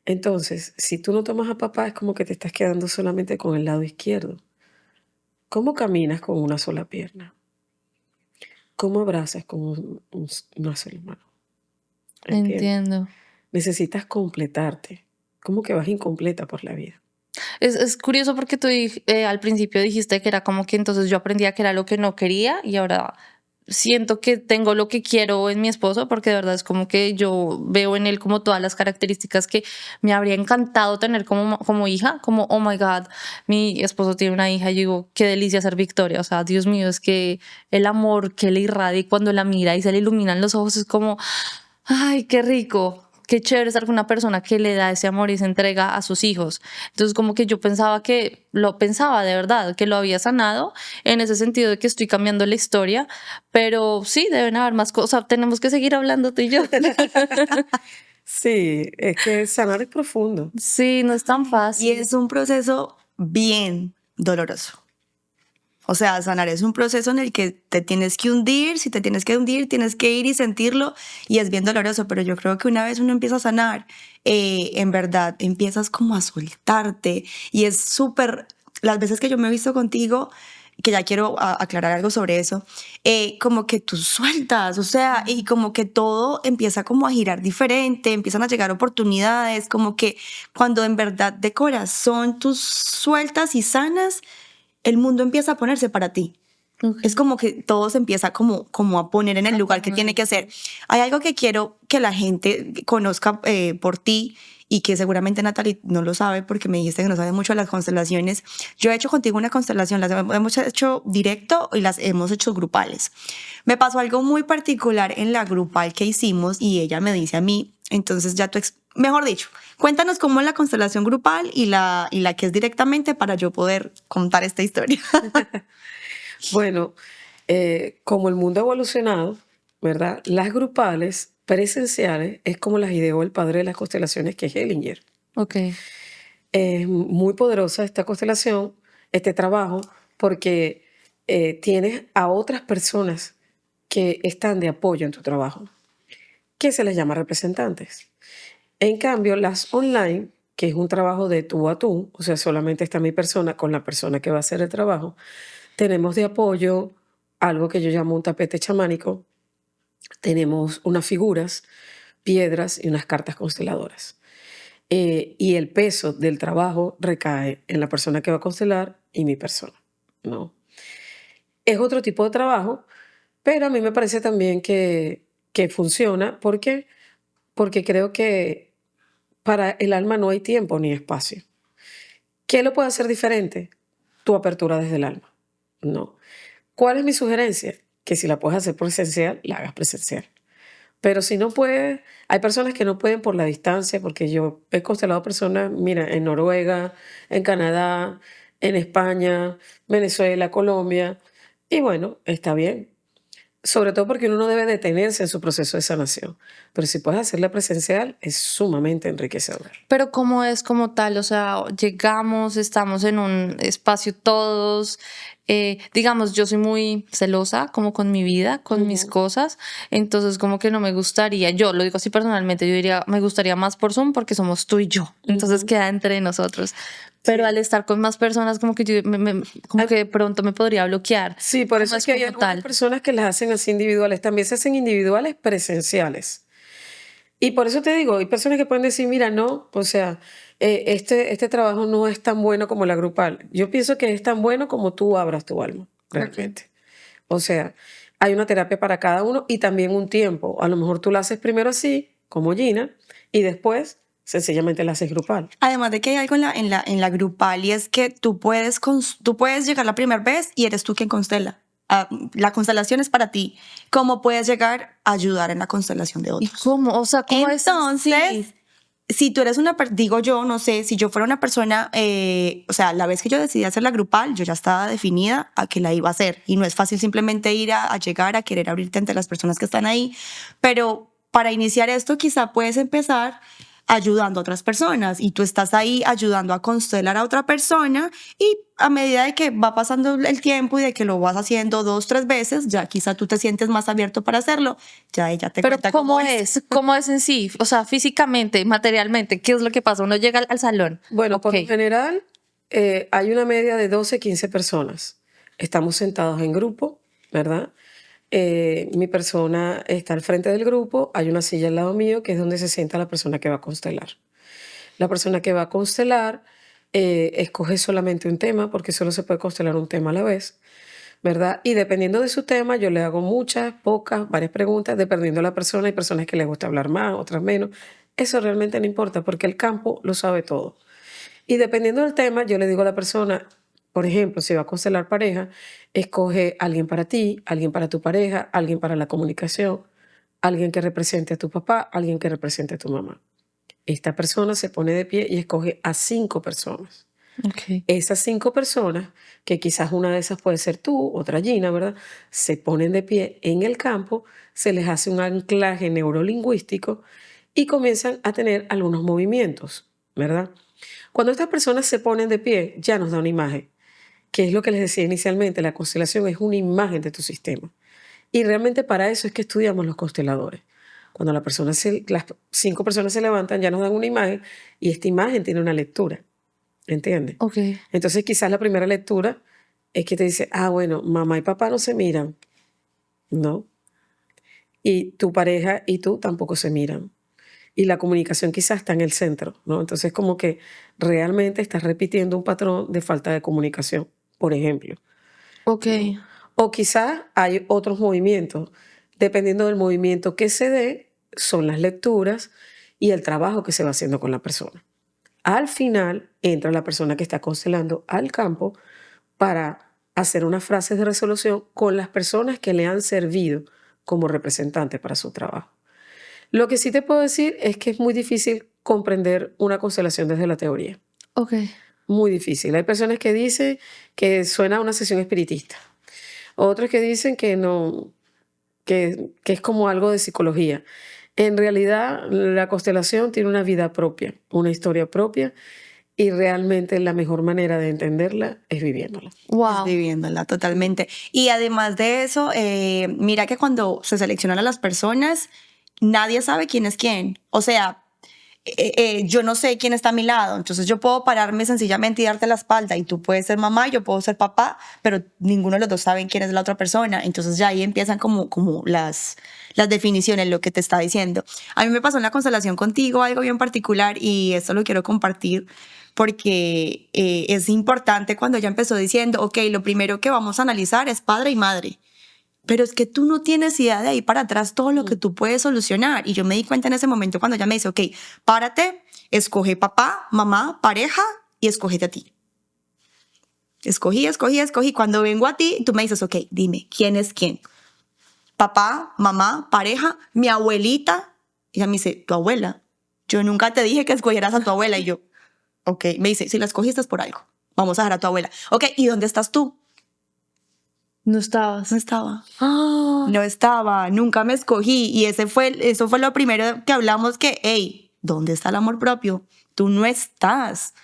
Entonces, si tú no tomas a papá, es como que te estás quedando solamente con el lado izquierdo. ¿Cómo caminas con una sola pierna? ¿Cómo abrazas con una sola mano? ¿Entiendes? Entiendo. Necesitas completarte. ¿Cómo que vas incompleta por la vida? Es curioso porque tú al principio dijiste que era como que entonces yo aprendía que era lo que no quería y ahora siento que tengo lo que quiero en mi esposo porque de verdad es como que yo veo en él como todas las características que me habría encantado tener como hija, como oh my God, mi esposo tiene una hija y yo digo qué delicia ser Victoria, o sea, Dios mío, es que el amor que le irradia y cuando la mira y se le iluminan los ojos es como ay, qué rico. Qué chévere estar con una persona que le da ese amor y se entrega a sus hijos. Entonces, como que yo pensaba de verdad, que lo había sanado en ese sentido de que estoy cambiando la historia, pero sí, deben haber más cosas. Tenemos que seguir hablando tú y yo. Sí, es que sanar es profundo. Sí, no es tan Y fácil. es un proceso bien doloroso. O sea, sanar es un proceso en el que te tienes que hundir, si te tienes que hundir, tienes que ir y sentirlo y es bien doloroso, pero yo creo que una vez uno empieza a sanar, en verdad empiezas como a soltarte y es súper, las veces que yo me he visto contigo, que ya quiero aclarar algo sobre eso, como que tú sueltas, o sea, y como que todo empieza como a girar diferente, empiezan a llegar oportunidades, como que cuando en verdad de corazón tú sueltas y sanas, el mundo empieza a ponerse para ti. Es como que todo se empieza como a poner en el lugar que tiene que ser. Hay algo que quiero que la gente conozca por ti y que seguramente Natalie no lo sabe porque me dijiste que no sabe mucho de las constelaciones. Yo he hecho contigo una constelación, las hemos hecho directo y las hemos hecho grupales. Me pasó algo muy particular en la grupal que hicimos y ella me dice a mí, entonces ya tú, mejor dicho, cuéntanos cómo es la constelación grupal y la que es directamente para yo poder contar esta historia. Bueno, como el mundo ha evolucionado, ¿verdad? Las grupales presenciales es como las ideó el padre de las constelaciones, que es Hellinger. Ok. Es muy poderosa esta constelación, este trabajo, porque tienes a otras personas que están de apoyo en tu trabajo, que se les llama representantes. En cambio, las online, que es un trabajo de tú a tú, o sea, solamente está mi persona con la persona que va a hacer el trabajo, tenemos de apoyo algo que yo llamo un tapete chamánico, tenemos unas figuras, piedras y unas cartas consteladoras. Y el peso del trabajo recae en la persona que va a constelar y mi persona, ¿no? Es otro tipo de trabajo, pero a mí me parece también que funciona porque creo que para el alma no hay tiempo ni espacio. ¿Qué lo puede hacer diferente? Tu apertura desde el alma, ¿no? ¿Cuál es mi sugerencia? Que si la puedes hacer presencial, la hagas presencial. Pero si no puedes, hay personas que no pueden por la distancia, porque yo he constelado personas, mira, en Noruega, en Canadá, en España, Venezuela, Colombia, y bueno, está bien. Sobre todo porque uno no debe detenerse en su proceso de sanación. Pero si puedes hacerla presencial, es sumamente enriquecedor. Pero ¿cómo es como tal? O sea, llegamos, estamos en un espacio todos. Digamos, yo soy muy celosa como con mi vida, con mis cosas. Entonces, como que no me gustaría, yo lo digo así personalmente, yo diría, me gustaría más por Zoom porque somos tú y yo. Entonces queda entre nosotros. Pero al estar con más personas, como que yo como que de pronto me podría bloquear. Sí, por eso ¿Cómo es que hay como algunas tal? personas que las hacen así individuales. También se hacen individuales presenciales. Y por eso te digo, hay personas que pueden decir, mira, no, o sea, este trabajo no es tan bueno como la grupal. Yo pienso que es tan bueno como tú abras tu alma, realmente. O sea, hay una terapia para cada uno y también un tiempo. A lo mejor tú la haces primero así, como Gina, y después sencillamente la haces grupal. Además de que hay algo en la grupal y es que tú puedes llegar la primera vez y eres tú quien constela. La constelación es para ti. ¿Cómo puedes llegar a ayudar en la constelación de ¿Y otros? cómo? O sea, ¿cómo es? Entonces, Sí. si tú eres digo yo, no sé, si yo fuera una persona, o sea, la vez que yo decidí hacer la grupal, yo ya estaba definida a que la iba a hacer. Y no es fácil simplemente ir a llegar a querer abrirte ante las personas que están ahí. Pero para iniciar esto, quizá puedes empezar ayudando a otras personas y tú estás ahí ayudando a constelar a otra persona y a medida de que va pasando el tiempo y de que lo vas haciendo 2, 3 veces, ya quizá tú te sientes más abierto para hacerlo, ya ella te Pero cuenta ¿cómo es? ¿Cómo es en sí? O sea, físicamente, materialmente, ¿qué es lo que pasa? Uno llega al salón. Bueno, por lo Ok. general hay una media de 12, 15 personas. Estamos sentados en grupo, ¿verdad? Mi persona está al frente del grupo, hay una silla al lado mío que es donde se sienta la persona que va a constelar. La persona que va a constelar escoge solamente un tema, porque solo se puede constelar un tema a la vez, ¿verdad? Y dependiendo de su tema, yo le hago muchas, pocas, varias preguntas, dependiendo de la persona. Hay personas que les gusta hablar más, otras menos. Eso realmente no importa, porque el campo lo sabe todo. Y dependiendo del tema, yo le digo a la persona, por ejemplo, si va a constelar pareja, escoge alguien para ti, alguien para tu pareja, alguien para la comunicación, alguien que represente a tu papá, alguien que represente a tu mamá. Esta persona se pone de pie y escoge a 5 personas. Ok. Esas 5 personas, que quizás una de esas puede ser tú, otra Gina, ¿verdad? Se ponen de pie en el campo, se les hace un anclaje neurolingüístico y comienzan a tener algunos movimientos, ¿verdad? Cuando estas personas se ponen de pie, ya nos da una imagen, que es lo que les decía inicialmente, la constelación es una imagen de tu sistema. Y realmente para eso es que estudiamos los consteladores. Cuando las 5 personas se levantan, ya nos dan una imagen y esta imagen tiene una lectura, ¿entiendes? Ok. Entonces quizás la primera lectura es que te dice, bueno, mamá y papá no se miran, ¿no? Y tu pareja y tú tampoco se miran. Y la comunicación quizás está en el centro, ¿no? Entonces como que realmente estás repitiendo un patrón de falta de comunicación, por ejemplo. Ok. O quizás hay otros movimientos. Dependiendo del movimiento que se dé, son las lecturas y el trabajo que se va haciendo con la persona. Al final entra la persona que está constelando al campo para hacer unas frases de resolución con las personas que le han servido como representantes para su trabajo. Lo que sí te puedo decir es que es muy difícil comprender una constelación desde la teoría. Ok. Muy difícil. Hay personas que dicen que suena a una sesión espiritista. Otros que dicen que no, que es como algo de psicología. En realidad, la constelación tiene una vida propia, una historia propia, y realmente la mejor manera de entenderla es viviéndola. Wow. Viviéndola totalmente. Y además de eso, mira que cuando se seleccionan a las personas, nadie sabe quién es quién. O sea, yo no sé quién está a mi lado, entonces yo puedo pararme sencillamente y darte la espalda y tú puedes ser mamá, yo puedo ser papá, pero ninguno de los dos saben quién es la otra persona, entonces ya ahí empiezan como las definiciones, lo que te está diciendo. A mí me pasó en la constelación contigo algo bien particular y esto lo quiero compartir porque es importante cuando ella empezó diciendo, ok, lo primero que vamos a analizar es padre y madre. Pero es que tú no tienes idea de ahí para atrás todo lo que tú puedes solucionar. Y yo me di cuenta en ese momento cuando ella me dice, ok, párate, escoge papá, mamá, pareja y escógete a ti. Escogí. Cuando vengo a ti, tú me dices, ok, dime, ¿quién es quién? Papá, mamá, pareja, mi abuelita. Y ella me dice, ¿tu abuela? Yo nunca te dije que escogieras a tu abuela. Y yo, ok. Me dice, si la escogiste es por algo. Vamos a dejar a tu abuela. Ok, ¿y dónde estás tú? No estabas. No estaba. Ah. No estaba, nunca me escogí. Y eso fue lo primero que hablamos que, hey, ¿dónde está el amor propio? Tú no estás.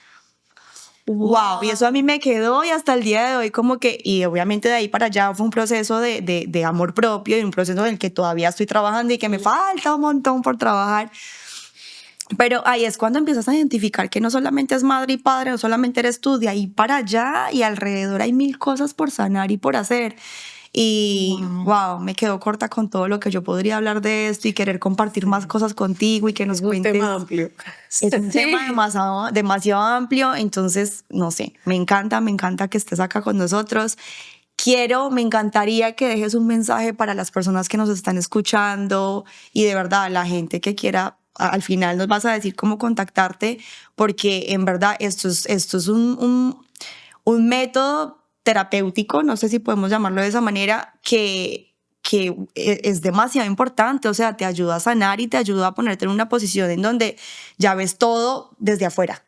Wow. Y eso a mí me quedó y hasta el día de hoy como que, y obviamente de ahí para allá fue un proceso de amor propio y un proceso en el que todavía estoy trabajando y que me falta un montón por trabajar. Pero ahí es cuando empiezas a identificar que no solamente es madre y padre, no solamente eres tú, de ahí para allá y alrededor hay mil cosas por sanar y por hacer. Y wow, me quedo corta con todo lo que yo podría hablar de esto y querer compartir más cosas contigo y que nos Es un cuentes. tema amplio. Es un tema demasiado amplio, entonces, no sé, me encanta que estés acá con nosotros. Me encantaría que dejes un mensaje para las personas que nos están escuchando y de verdad la gente que quiera, al final nos vas a decir cómo contactarte, porque en verdad esto es un método terapéutico, no sé si podemos llamarlo de esa manera, que es demasiado importante, o sea, te ayuda a sanar y te ayuda a ponerte en una posición en donde ya ves todo desde afuera.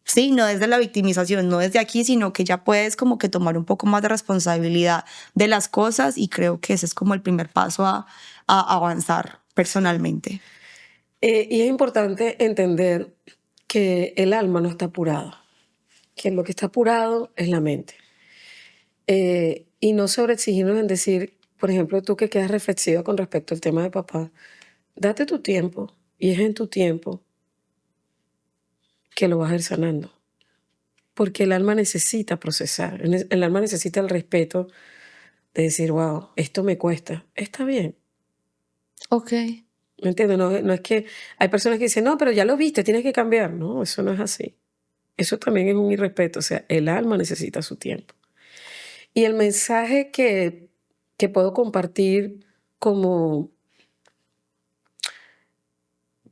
Sí, no desde la victimización, no desde aquí, sino que ya puedes como que tomar un poco más de responsabilidad de las cosas y creo que ese es como el primer paso a avanzar personalmente. Y es importante entender que el alma no está apurada, que lo que está apurado es la mente. Y no sobreexigirnos en decir, por ejemplo, tú que quedas reflexiva con respecto al tema de papá, date tu tiempo y es en tu tiempo que lo vas a ir sanando. Porque el alma necesita procesar, el alma necesita el respeto de decir, wow, esto me cuesta, está bien. Ok. ¿Me entiendes? No es que hay personas que dicen, no, pero ya lo viste, tienes que cambiar. No, eso no es así. Eso también es un irrespeto. O sea, el alma necesita su tiempo. Y el mensaje que puedo compartir como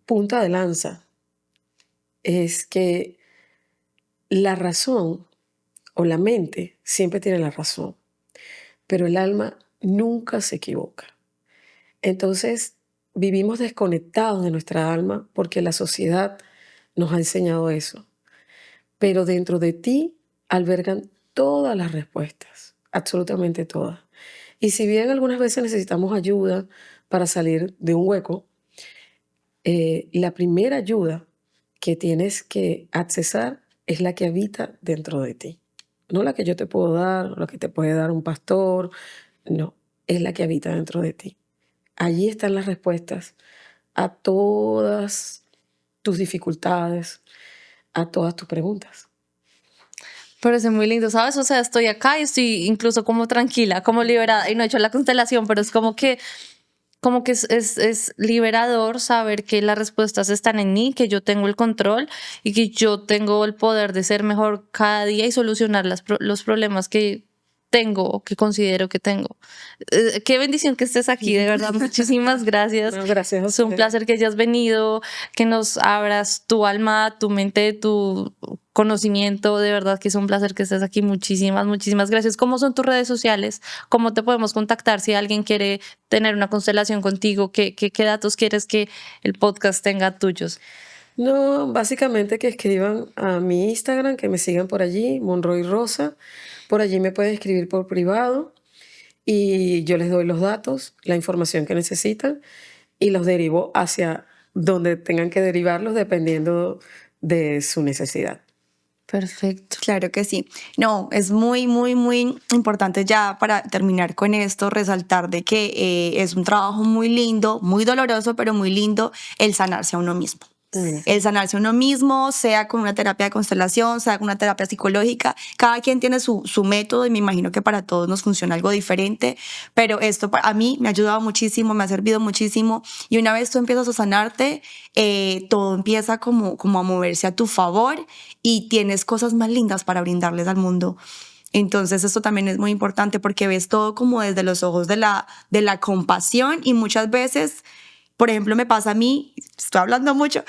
punta de lanza es que la razón o la mente siempre tiene la razón, pero el alma nunca se equivoca. Entonces, vivimos desconectados de nuestra alma porque la sociedad nos ha enseñado eso. Pero dentro de ti albergan todas las respuestas, absolutamente todas. Y si bien algunas veces necesitamos ayuda para salir de un hueco, la primera ayuda que tienes que accesar es la que habita dentro de ti. No la que yo te puedo dar, la que te puede dar un pastor, no, es la que habita dentro de ti. Allí están las respuestas a todas tus dificultades, a todas tus preguntas. Parece muy lindo, ¿sabes? O sea, estoy acá y estoy incluso como tranquila, como liberada, y no he hecho la constelación, pero es como que es liberador saber que las respuestas están en mí, que yo tengo el control y que yo tengo el poder de ser mejor cada día y solucionar los problemas que tengo o que considero que tengo. Qué bendición que estés aquí, de verdad. Muchísimas gracias. No, gracias a Es un ustedes. placer que hayas venido, que nos abras tu alma, tu mente, tu conocimiento. De verdad que es un placer que estés aquí. Muchísimas gracias. ¿Cómo son tus redes sociales? ¿Cómo te podemos contactar si alguien quiere tener una constelación contigo? ¿Qué datos quieres que el podcast tenga tuyos? No, básicamente que escriban a mi Instagram, que me sigan por allí, Monroy Rosa. Por allí me pueden escribir por privado y yo les doy los datos, la información que necesitan y los derivo hacia donde tengan que derivarlos dependiendo de su necesidad. Perfecto. Claro que sí. No, es muy, muy, muy importante ya para terminar con esto, resaltar de que es un trabajo muy lindo, muy doloroso, pero muy lindo el sanarse a uno mismo. El sanarse a uno mismo, sea con una terapia de constelación, sea con una terapia psicológica. Cada quien tiene su método y me imagino que para todos nos funciona algo diferente, pero esto a mí me ha ayudado muchísimo, me ha servido muchísimo y una vez tú empiezas a sanarte, todo empieza como a moverse a tu favor y tienes cosas más lindas para brindarles al mundo. Entonces esto también es muy importante porque ves todo como desde los ojos de la compasión y muchas veces, por ejemplo, me pasa a mí, estoy hablando mucho,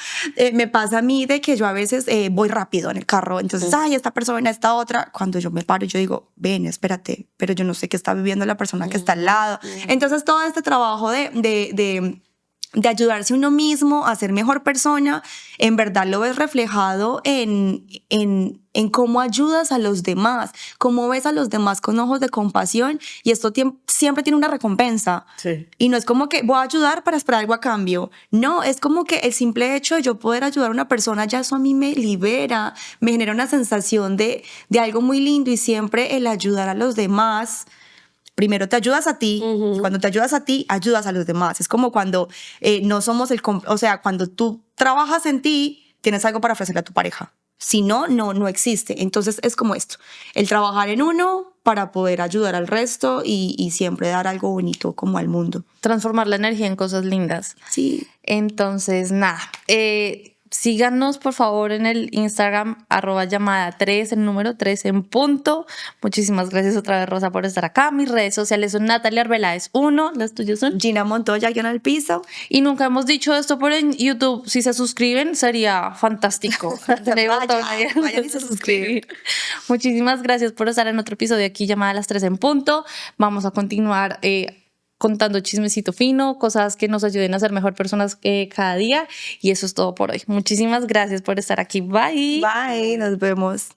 me pasa a mí de que yo a veces voy rápido en el carro, entonces, ay, esta persona, esta otra, cuando yo me paro, yo digo, ven, espérate, pero yo no sé qué está viviendo la persona que está al lado. Entonces todo este trabajo de ayudarse uno mismo a ser mejor persona, en verdad lo ves reflejado en cómo ayudas a los demás, cómo ves a los demás con ojos de compasión y esto siempre tiene una recompensa. Sí. Y no es como que voy a ayudar para esperar algo a cambio. No, es como que el simple hecho de yo poder ayudar a una persona, ya eso a mí me libera, me genera una sensación de algo muy lindo y siempre el ayudar a los demás. Primero te ayudas a ti, y cuando te ayudas a ti, ayudas a los demás. Es como cuando no somos o sea, cuando tú trabajas en ti, tienes algo para ofrecerle a tu pareja. Si no, no existe. Entonces es como esto, el trabajar en uno para poder ayudar al resto y siempre dar algo bonito como al mundo. Transformar la energía en cosas lindas. Sí. Entonces, nada, síganos por favor en el Instagram @llamada3, el número 3 en punto. Muchísimas gracias otra vez, Rosa, por estar acá. Mis redes sociales son Natalia Arbeláez 1, las tuyas son Gina Montoya, guión al piso. Y nunca hemos dicho esto por en YouTube. Si se suscriben sería fantástico. Vayan y se suscriben. Muchísimas gracias por estar en otro episodio aquí llamada a las 3 en punto. Vamos a continuar contando chismecito fino, cosas que nos ayuden a ser mejor personas cada día. Y eso es todo por hoy. Muchísimas gracias por estar aquí. Bye. Bye, nos vemos.